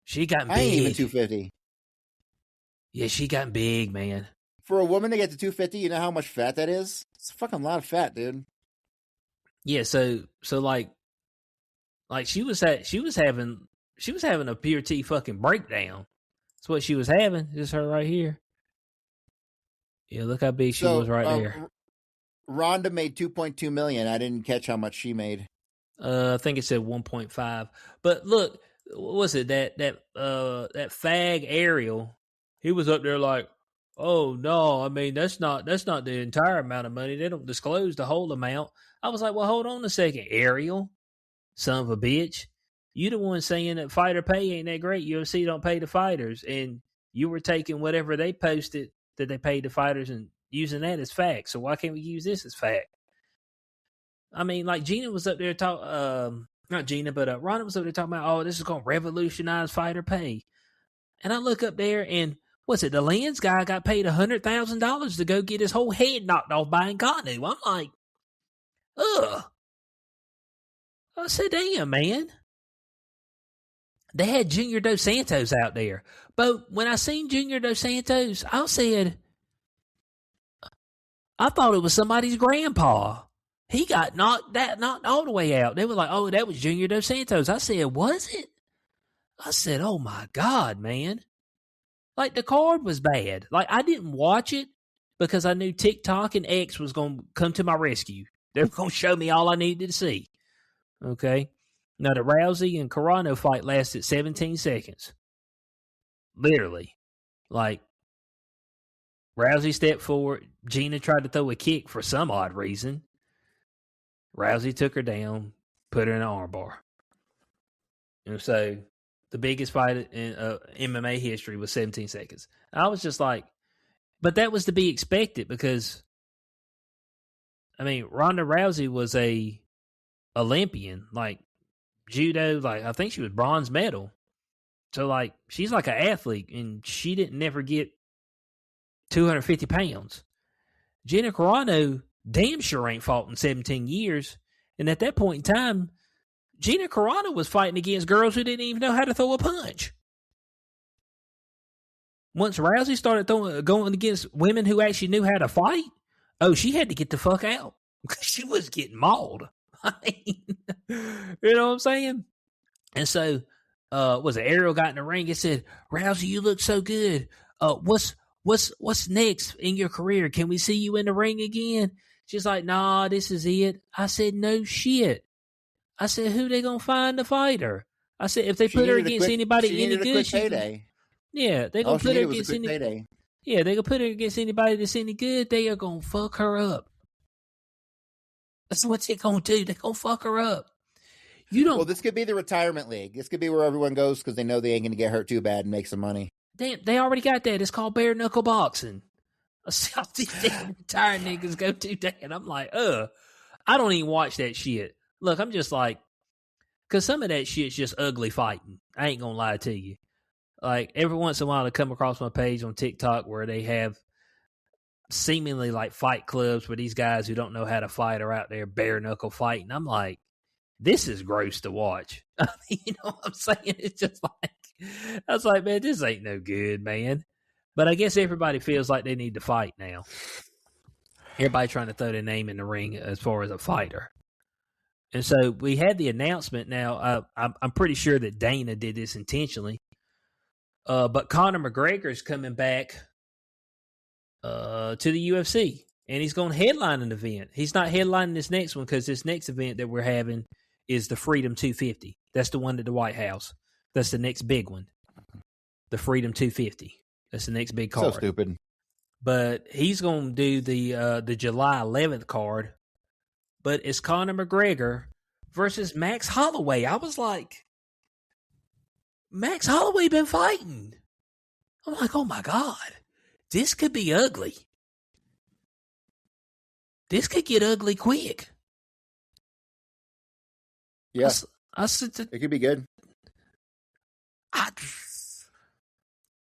She got I ain't even big. 250. Yeah, she got big, man. For a woman to get to 250, you know how much fat that is? It's a fucking lot of fat, dude. Yeah, so like she was having a pure T fucking breakdown. That's what she was having. This is her right here. Yeah, look how big she was So, right there. Rhonda made 2.2 million. I didn't catch how much she made. I think it said 1.5. But look, what was it that fag Ariel? He was up there like, oh no, I mean that's not the entire amount of money. They don't disclose the whole amount. I was like, well, hold on a second, Ariel, son of a bitch. You the one saying that fighter pay ain't that great. UFC don't pay the fighters, and you were taking whatever they posted that they paid the fighters and using that as fact. So why can't we use this as fact? I mean, like Gina was up there not Gina, but Ronda was up there talking about, oh, this is going to revolutionize fighter pay. And I look up there and what's it? The Lens guy got paid $100,000 to go get his whole head knocked off by Ngannou. I'm like, ugh. I said, damn, man. They had Junior Dos Santos out there. But when I seen Junior Dos Santos, I said, I thought it was somebody's grandpa. He got knocked all the way out. They were like, oh, that was Junior Dos Santos. I said, was it? I said, oh my God, man. Like the card was bad. Like I didn't watch it because I knew TikTok and X was going to come to my rescue. They were going to show me all I needed to see. Okay. Now the Rousey and Carano fight lasted 17 seconds. Literally. Like Rousey stepped forward. Gina tried to throw a kick for some odd reason. Rousey took her down, put her in an armbar. And so the biggest fight in MMA history was 17 seconds. I was just like, but that was to be expected because, I mean, Ronda Rousey was a Olympian, like judo, like I think she was bronze medal. So like she's like an athlete, and she didn't never get 250 pounds. Gina Carano damn sure ain't fought in 17 years, and at that point in time, Gina Carano was fighting against girls who didn't even know how to throw a punch. Once Rousey started going against women who actually knew how to fight, oh, she had to get the fuck out because she was getting mauled. I mean, you know what I'm saying? And so, was it Ariel got in the ring and said, "Rousey, you look so good. What's next in your career? Can we see you in the ring again?" She's like, "Nah, this is it." I said, "No shit." I said, "Who they gonna find the fighter?" I said, "If they put her against anybody any good, payday. Yeah, they gonna put her against payday. Yeah, they gonna put her against anybody that's any good. They are gonna fuck her up. That's what they gonna do. They gonna fuck her up. You don't. Well, this could be the retirement league. This could be where everyone goes because they know they ain't gonna get hurt too bad and make some money. They already got that. It's called bare knuckle boxing. I see all these damn retired niggas go to that, and I'm like, I don't even watch that shit. Look, I'm just like, because some of that shit's just ugly fighting. I ain't gonna lie to you. Like every once in a while, I come across my page on TikTok where they have seemingly like fight clubs where these guys who don't know how to fight are out there bare knuckle fighting. I'm like, this is gross to watch. I mean, you know what I'm saying? It's just like, I was like, man, this ain't no good, man. But I guess everybody feels like they need to fight now. Everybody trying to throw their name in the ring as far as a fighter. And so we had the announcement now. I'm pretty sure that Dana did this intentionally. But Conor McGregor is coming back to the UFC. And he's going to headline an event. He's not headlining this next one because this next event that we're having is the Freedom 250. That's the one at the White House. That's the next big one. The Freedom 250. That's the next big card. So stupid. But he's going to do the July 11th card. But it's Conor McGregor versus Max Holloway. I was like, Max Holloway been fighting. I'm like, oh my God. This could be ugly. This could get ugly quick. Yeah. It could be good.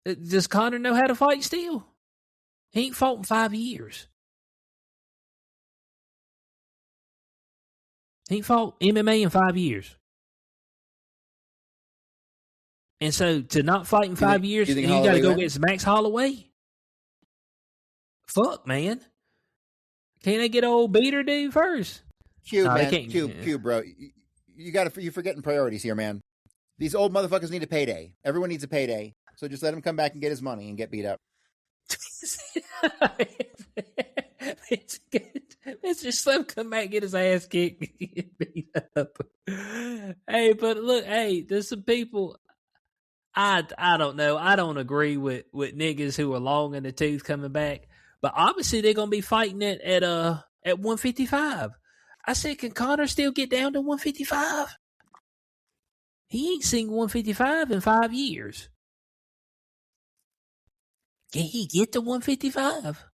Does Conor know how to fight still? He ain't fought in 5 years. He ain't fought MMA in 5 years. And so to not fight in 5 years, you got to go against Max Holloway? Fuck, man. Can't they get old beater dude first? Q, bro. You're forgetting priorities here, man. These old motherfuckers need a payday. Everyone needs a payday. So just let him come back and get his money and get beat up. Let's just let him come back and get his ass kicked and get beat up. Hey, but look, there's some people. I don't know. I don't agree with niggas who are long in the tooth coming back. But obviously they're gonna be fighting it at 155. I said, can Connor still get down to 155? He ain't seen 155 in 5 years. Can he get to 155?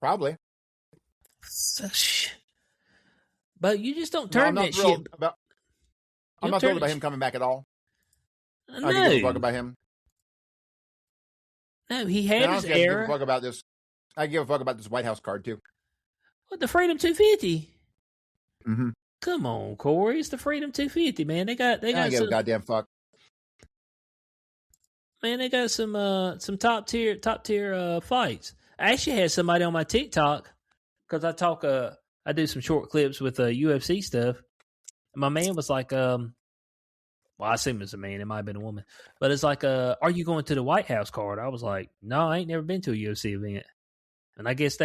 Probably. But you just don't turn that shit. I'm not thrilled about him coming back at all. No. I don't give a fuck about him. No, he had his error. I give a fuck about this. I give a fuck about this White House card too. What, the Freedom 250? Mm-hmm. Come on, Corey. It's the Freedom 250, man. They got I give a goddamn fuck. Man, they got some top tier fights. I actually had somebody on my TikTok because I do some short clips with UFC stuff. And my man was like, well, I assume it's a man. It might have been a woman, but it's like, are you going to the White House card? I was like, no, I ain't never been to a UFC event. And I guess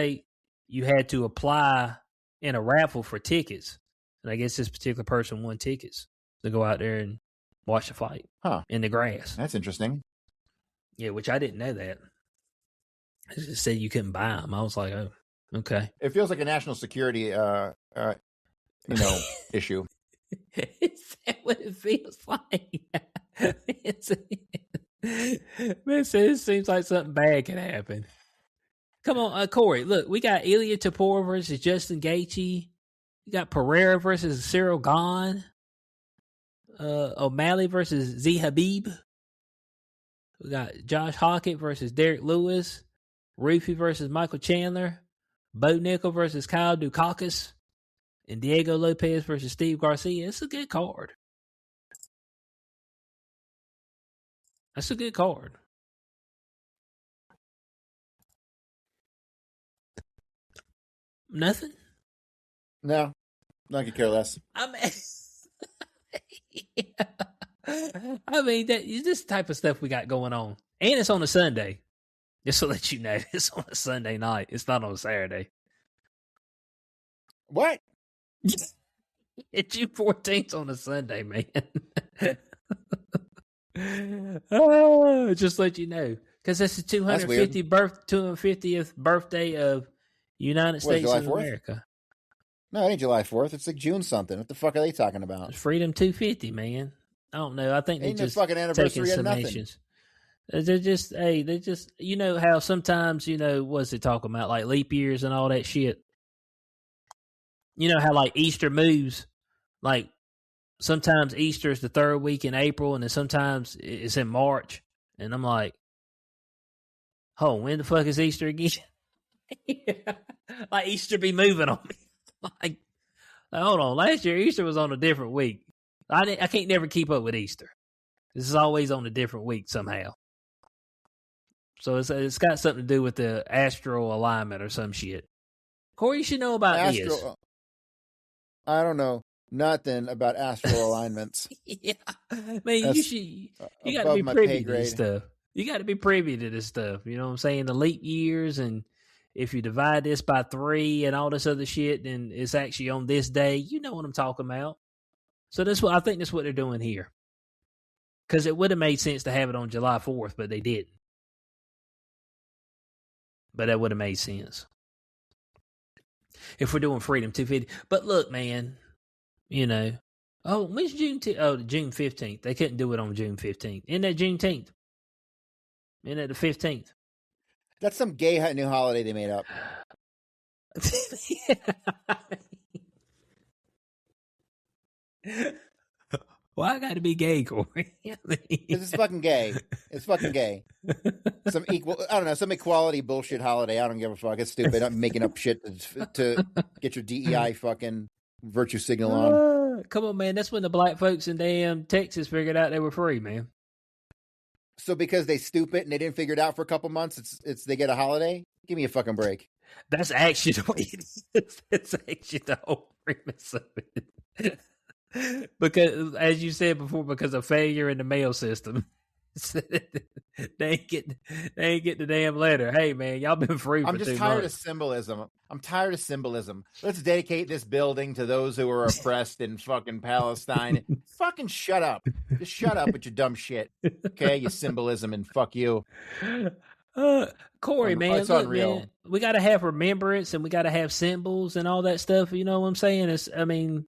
you had to apply in a raffle for tickets. And I guess this particular person won tickets to go out there and watch the fight in the grass. That's interesting. Yeah, which I didn't know that. It just said you couldn't buy them. I was like, oh, okay. It feels like a national security, issue. Is that what it feels like? Man, it seems like something bad can happen. Come on, Corey. Look, we got Ilya Tapor versus Justin Gaethje. We got Pereira versus Cyril Gahn. O'Malley versus Z Habib. We got Josh Hockett versus Derek Lewis. Rufi versus Michael Chandler. Bo Nickel versus Kyle Dukakis. And Diego Lopez versus Steve Garcia. It's a good card. That's a good card. Nothing? No. I could care less. I mean, that is this type of stuff we got going on. And it's on a Sunday. Just to let you know, it's on a Sunday night. It's not on a Saturday. What? It's June 14th on a Sunday, man. Just let you know. Because that's the 250th birthday of United States of America. No, it ain't July 4th. It's like June something. What the fuck are they talking about? It's Freedom 250, man. I don't know. I think ain't they just no fucking anniversary of nothing. They're just, you know how sometimes, what's it talking about? Like leap years and all that shit. You know how like Easter moves? Like sometimes Easter is the third week in April and then sometimes it's in March. And I'm like, oh, when the fuck is Easter again? Like Easter be moving on me. like, hold on. Last year Easter was on a different week. I can't never keep up with Easter. This is always on a different week somehow. So it's got something to do with the astral alignment or some shit. Corey, you should know about this. I don't know nothing about astral alignments. Yeah, man, you got to be privy to this stuff. You got to be privy to this stuff. You know what I'm saying? The leap years, and if you divide this by 3 and all this other shit, then it's actually on this day. You know what I'm talking about. So I think that's what they're doing here. Because it would have made sense to have it on July 4th, but they didn't. But that would have made sense. If we're doing Freedom 250. But look, man, when's June 15th. They couldn't do it on June 15th. Isn't that Juneteenth? Isn't that the 15th? That's some gay new holiday they made up. Why I got to be gay, Corey? Because it's fucking gay. It's fucking gay. Some equality bullshit holiday. I don't give a fuck. It's stupid. I'm making up shit to get your DEI fucking virtue signal on. Come on, man. That's when the black folks in damn Texas figured out they were free, man. So because they stupid and they didn't figure it out for a couple months, it's they get a holiday? Give me a fucking break. That's actually the way it is. It's actually the whole premise of it. Because, as you said before, because of failure in the mail system, they ain't get the damn letter. Hey, man, y'all been free for 2 months. I'm just tired of symbolism. I'm tired of symbolism. Let's dedicate this building to those who are oppressed in fucking Palestine. Fucking shut up. Just shut up with your dumb shit. Okay, you symbolism and fuck you. Corey, man, it's look, unreal. man, we got to have remembrance and we got to have symbols and all that stuff. You know what I'm saying?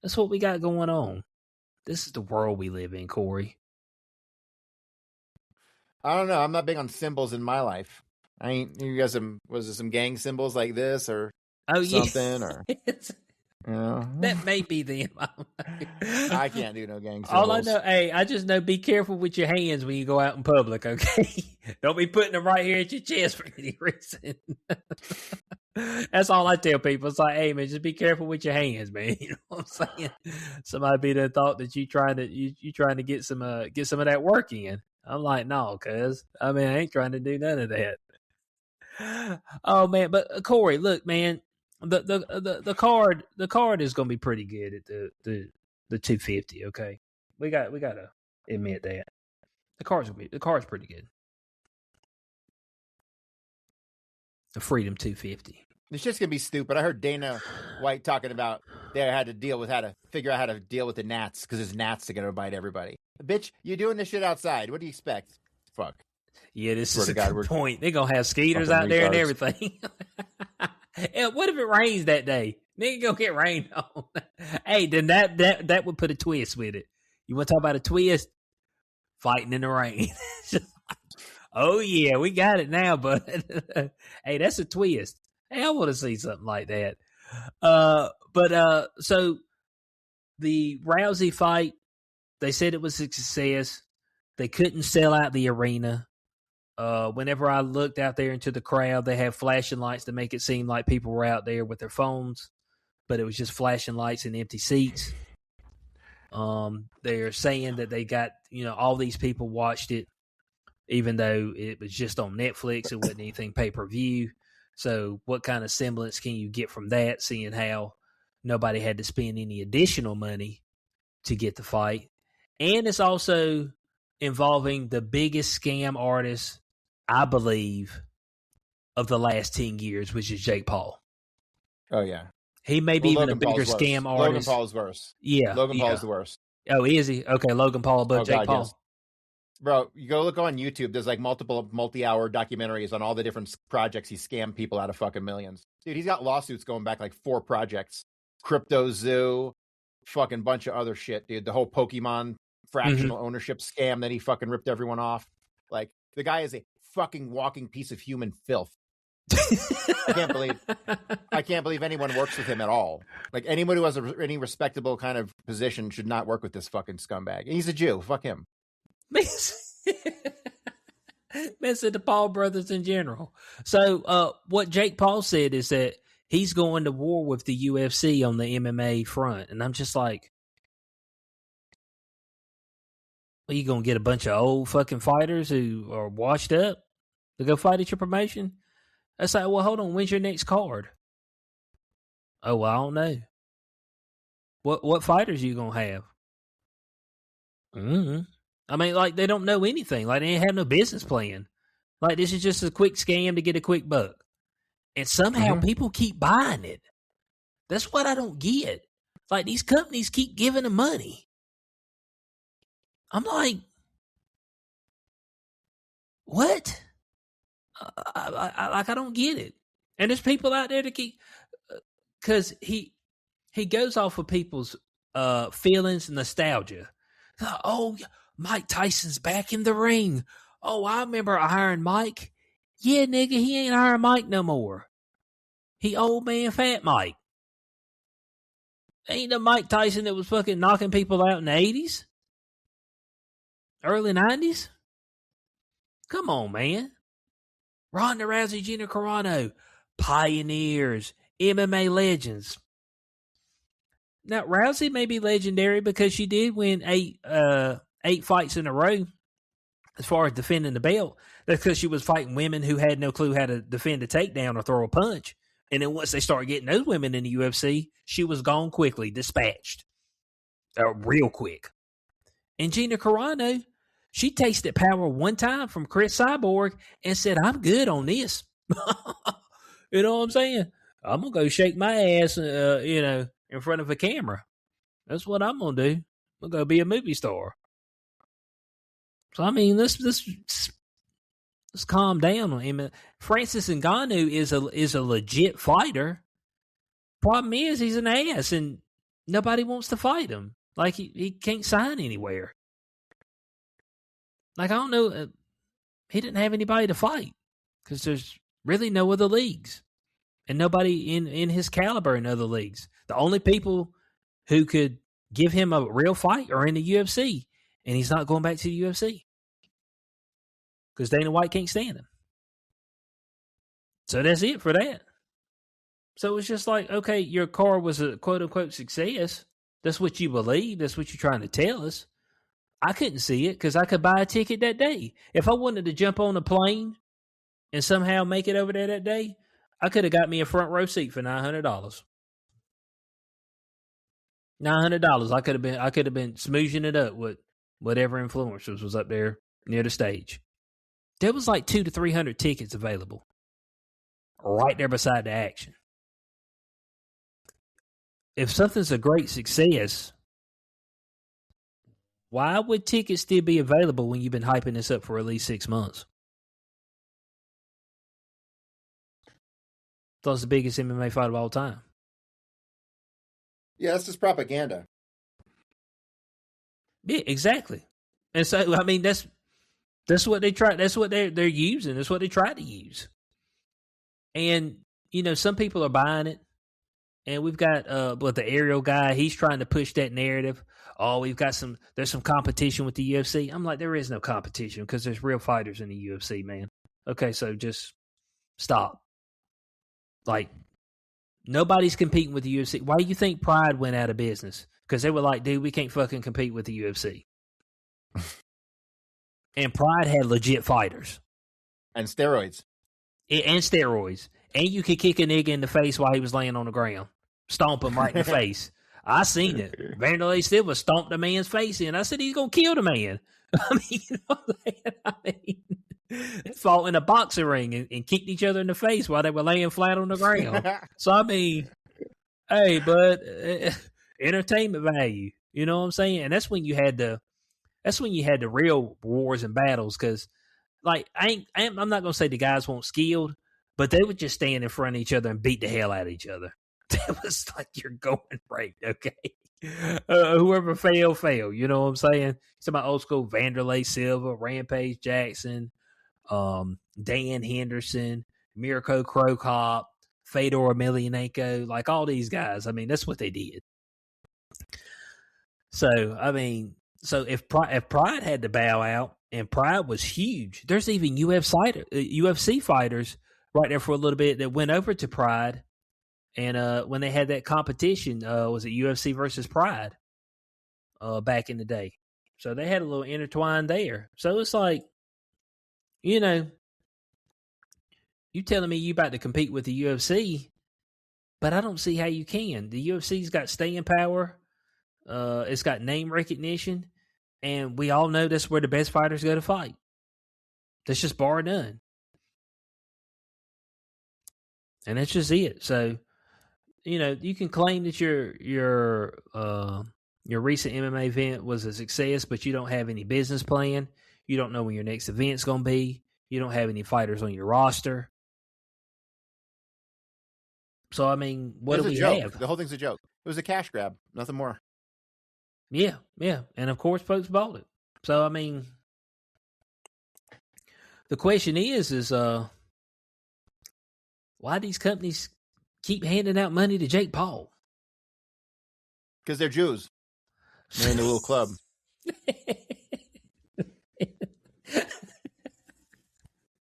That's what we got going on. This is the world we live in, Corey. I don't know. I'm not big on symbols in my life. I ain't. You got was it some gang symbols like this or something or? You know? That may be them. I can't do no gang symbols. All I know, I just know be careful with your hands when you go out in public, okay? Don't be putting them right here at your chest for any reason. That's all I tell people. It's like, hey, man, just be careful with your hands, man. You know what I'm saying? Somebody be there thought that you trying to get some of that work in. I'm like, no, cuz I ain't trying to do none of that. Oh man, but Corey, look, man. The card is gonna be pretty good at the 250. Okay, we gotta admit that the card's pretty good. The Freedom 250. It's just gonna be stupid. I heard Dana White talking about they had to figure out how to deal with the gnats because there's gnats that are gonna bite everybody. Bitch, you're doing this shit outside. What do you expect? Fuck. Yeah, this is a good point. They're gonna have skeeters out there and everything. Yeah, what if it rains that day? Nigga gonna get rained on. Hey, then that would put a twist with it. You want to talk about a twist? Fighting in the rain. Oh yeah, we got it now, but hey, that's a twist. Hey, I want to see something like that. So the Rousey fight, they said it was a success. They couldn't sell out the arena. Whenever I looked out there into the crowd, they had flashing lights to make it seem like people were out there with their phones, but it was just flashing lights and empty seats. They're saying that they got, all these people watched it, even though it was just on Netflix. It wasn't anything pay-per-view. So what kind of semblance can you get from that, seeing how nobody had to spend any additional money to get the fight? And it's also involving the biggest scam artist, I believe, of the last 10 years, which is Jake Paul. Oh, yeah. He may be even a bigger scam artist. Logan Paul's worse. Yeah. Logan Paul's the worst. Oh, is he? Okay, Logan Paul above Jake Paul. Yes. Bro, you go look on YouTube. There's like multiple multi-hour documentaries on all the different projects he scammed people out of fucking millions. Dude, he's got lawsuits going back like 4 projects. Crypto Zoo, fucking bunch of other shit, dude. The whole Pokemon fractional ownership scam that he fucking ripped everyone off. Like, the guy is a fucking walking piece of human filth. I can't believe anyone works with him at all. Like, anyone who has any respectable kind of position should not work with this fucking scumbag. And he's a Jew. Fuck him. Man said the Paul brothers in general. So what Jake Paul said is that he's going to war with the UFC on the MMA front. And I'm just like, are you going to get a bunch of old fucking fighters who are washed up to go fight at your promotion? That's like, well, hold on. When's your next card? Oh, well, I don't know. What fighters are you going to have? Like, they don't know anything. Like, they ain't have no business plan. Like, this is just a quick scam to get a quick buck. And somehow people keep buying it. That's what I don't get. Like, these companies keep giving them money. I'm like, what? I don't get it. And there's people out there to keep, because he goes off of people's feelings and nostalgia. Oh, Mike Tyson's back in the ring. Oh, I remember Iron Mike. Yeah, nigga, he ain't Iron Mike no more. He old man fat Mike. Ain't the Mike Tyson that was fucking knocking people out in the 80s? Early 90s? Come on, man. Ronda Rousey, Gina Carano, pioneers, MMA legends. Now, Rousey may be legendary because she did win eight fights in a row as far as defending the belt. That's because she was fighting women who had no clue how to defend a takedown or throw a punch. And then once they started getting those women in the UFC, she was gone quickly, dispatched. Real quick. And Gina Carano, she tasted power one time from Chris Cyborg and said, I'm good on this. You know what I'm saying? I'm going to go shake my ass, in front of a camera. That's what I'm going to do. I'm going to go be a movie star. So, I mean, let's calm down on him. Francis Ngannou is a legit fighter. Problem is, he's an ass, and nobody wants to fight him. Like, he can't sign anywhere. Like, I don't know. He didn't have anybody to fight because there's really no other leagues and nobody in his caliber in other leagues. The only people who could give him a real fight are in the UFC, and he's not going back to the UFC because Dana White can't stand him. So that's it for that. So it's just like, okay, your car was a quote-unquote success. That's what you believe. That's what you're trying to tell us. I couldn't see it because I could buy a ticket that day. If I wanted to jump on a plane and somehow make it over there that day, I could have got me a front row seat for $900. $900. I could have been smoozing it up with whatever influencers was up there near the stage. There was like 200 to 300 tickets available right there beside the action. If something's a great success, why would tickets still be available when you've been hyping this up for at least 6 months? That was the biggest MMA fight of all time. Yeah, that's just propaganda. Yeah, exactly. And so, I mean, that's what they try. That's what they're using. That's what they try to use. And some people are buying it. And we've got the aerial guy. He's trying to push that narrative. Oh, there's some competition with the UFC. I'm like, there is no competition because there's real fighters in the UFC, man. Okay, so just stop. Like, nobody's competing with the UFC. Why do you think Pride went out of business? Because they were like, dude, we can't fucking compete with the UFC. And Pride had legit fighters. And steroids. And steroids. And you could kick a nigga in the face while he was laying on the ground. Stomp him right in the face. I seen it. Vanderlei Silva stomped a man's face in. I said he's going to kill the man. I mean, they fought in a boxing ring and kicked each other in the face while they were laying flat on the ground. So, I mean, hey, bud, entertainment value. You know what I'm saying? And that's when you had the real wars and battles because, like, I'm not going to say the guys weren't skilled, but they would just stand in front of each other and beat the hell out of each other. That was like you're going right, okay? Whoever fail. You know what I'm saying? Some of my old school Vanderlei Silva, Rampage Jackson, Dan Henderson, Mirko Cro Cop, Fedor Emelianenko, like all these guys. I mean, that's what they did. So, I mean, if Pride had to bow out, and Pride was huge, there's even UFC fighters right there for a little bit that went over to Pride. And when they had that competition, was it UFC versus Pride back in the day? So they had a little intertwined there. So it's like, you telling me you about to compete with the UFC, but I don't see how you can. The UFC's got staying power. It's got name recognition. And we all know that's where the best fighters go to fight. That's just bar none. And that's just it. So, you can claim that your recent MMA event was a success, but you don't have any business plan. You don't know when your next event's going to be. You don't have any fighters on your roster. So, I mean, what do we have? The whole thing's a joke. It was a cash grab, nothing more. Yeah. And, of course, folks bought it. So, I mean, the question is why these companies keep handing out money to Jake Paul? Because they're Jews. They're in the little club.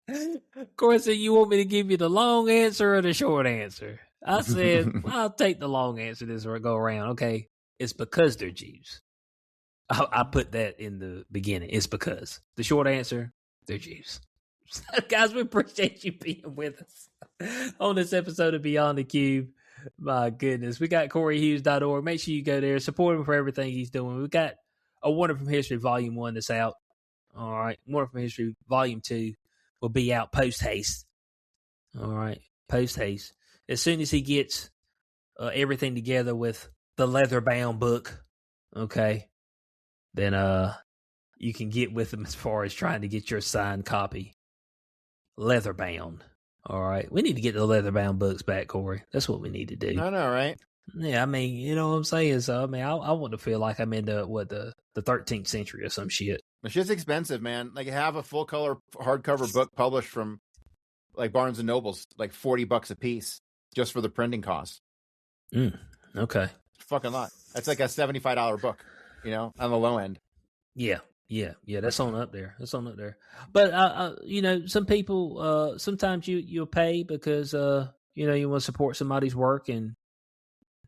Of course, you want me to give you the long answer or the short answer? I said, I'll take the long answer this go around. Okay, it's because they're Jews. I put that in the beginning. It's because. The short answer, they're Jews. Guys, we appreciate you being with us on this episode of Beyond the Cube. My goodness. We got CoreyHughes.org. Make sure you go there. Support him for everything he's doing. We got A Wonder from History Volume 1 that's out. All right. Wonder from History Volume 2 will be out post-haste. All right. Post-haste. As soon as he gets everything together with the leather-bound book, okay, then you can get with him as far as trying to get your signed copy. Leather-bound. All right. We need to get the leather-bound books back, Corey. That's what we need to do. I know, right? Yeah, I mean, you know what I'm saying? So, I mean, I want to feel like I'm in the 13th century or some shit. It's just expensive, man. Like, have a full color hardcover book published from like Barnes and Noble's, like $40 a piece just for the printing costs. Okay. It's a fucking lot. That's like a $75 book, you know, on the low end. Yeah. That's on up there. But you know, some people sometimes you'll pay because you know you want to support somebody's work, and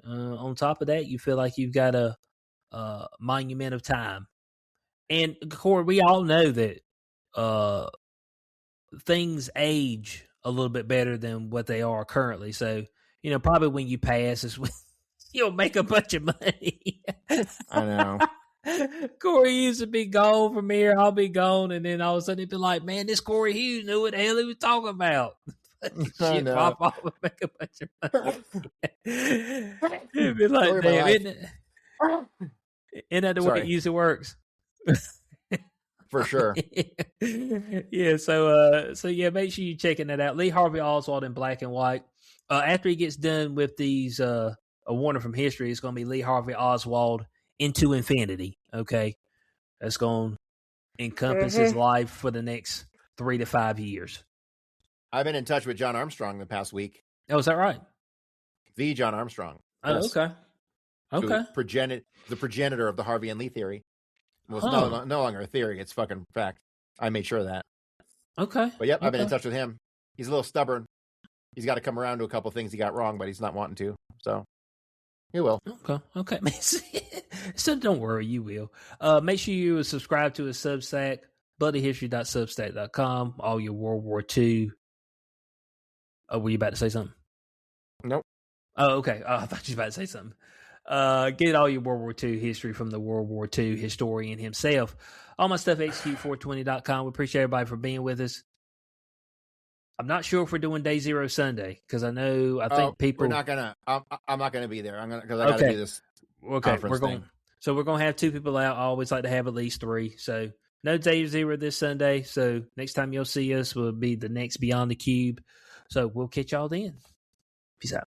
on top of that, you feel like you've got a monument of time. And Corey, we all know that things age a little bit better than what they are currently. So, you know, probably when you pass is when you'll make a bunch of money. I know. Corey Hughes would be gone from here. I'll be gone. And then all of a sudden he'd be like, man, this Corey Hughes knew what the hell he was talking about. Shit, pop off and make a bunch of money. He'd be like, damn, isn't that the way it usually works? For sure. Yeah, so yeah, make sure you're checking that out. Lee Harvey Oswald in black and white. After he gets done with these A Wonder from History, it's going to be Lee Harvey Oswald into infinity. Okay, that's going to encompass his life for the next 3 to 5 years. I've been in touch with John Armstrong the past week. Oh, is that right? The John Armstrong. Oh, yes. Okay. The progenitor of the Harvey and Lee theory. Well, it's no longer a theory. It's fucking fact. I made sure of that. Okay. But yep, I've been in touch with him. He's a little stubborn. He's got to come around to a couple things he got wrong, but he's not wanting to. So he will. Okay. So don't worry, you will. Make sure you subscribe to his Substack, bloodyhistory.substack.com. All your World War II. Oh, were you about to say something? Nope. Oh, okay. I thought you were about to say something. Get all your World War II history from the World War II historian himself. All my stuff, HQ420.com. We appreciate everybody for being with us. I'm not sure if we're doing Day Zero Sunday because I think people. We're not gonna. I'm not gonna be there. Because I gotta do this. Okay, we're going to have 2 people out. I always like to have at least 3. So no Day Zero this Sunday. So next time you'll see us will be the next Beyond the Cube. So we'll catch y'all then. Peace out.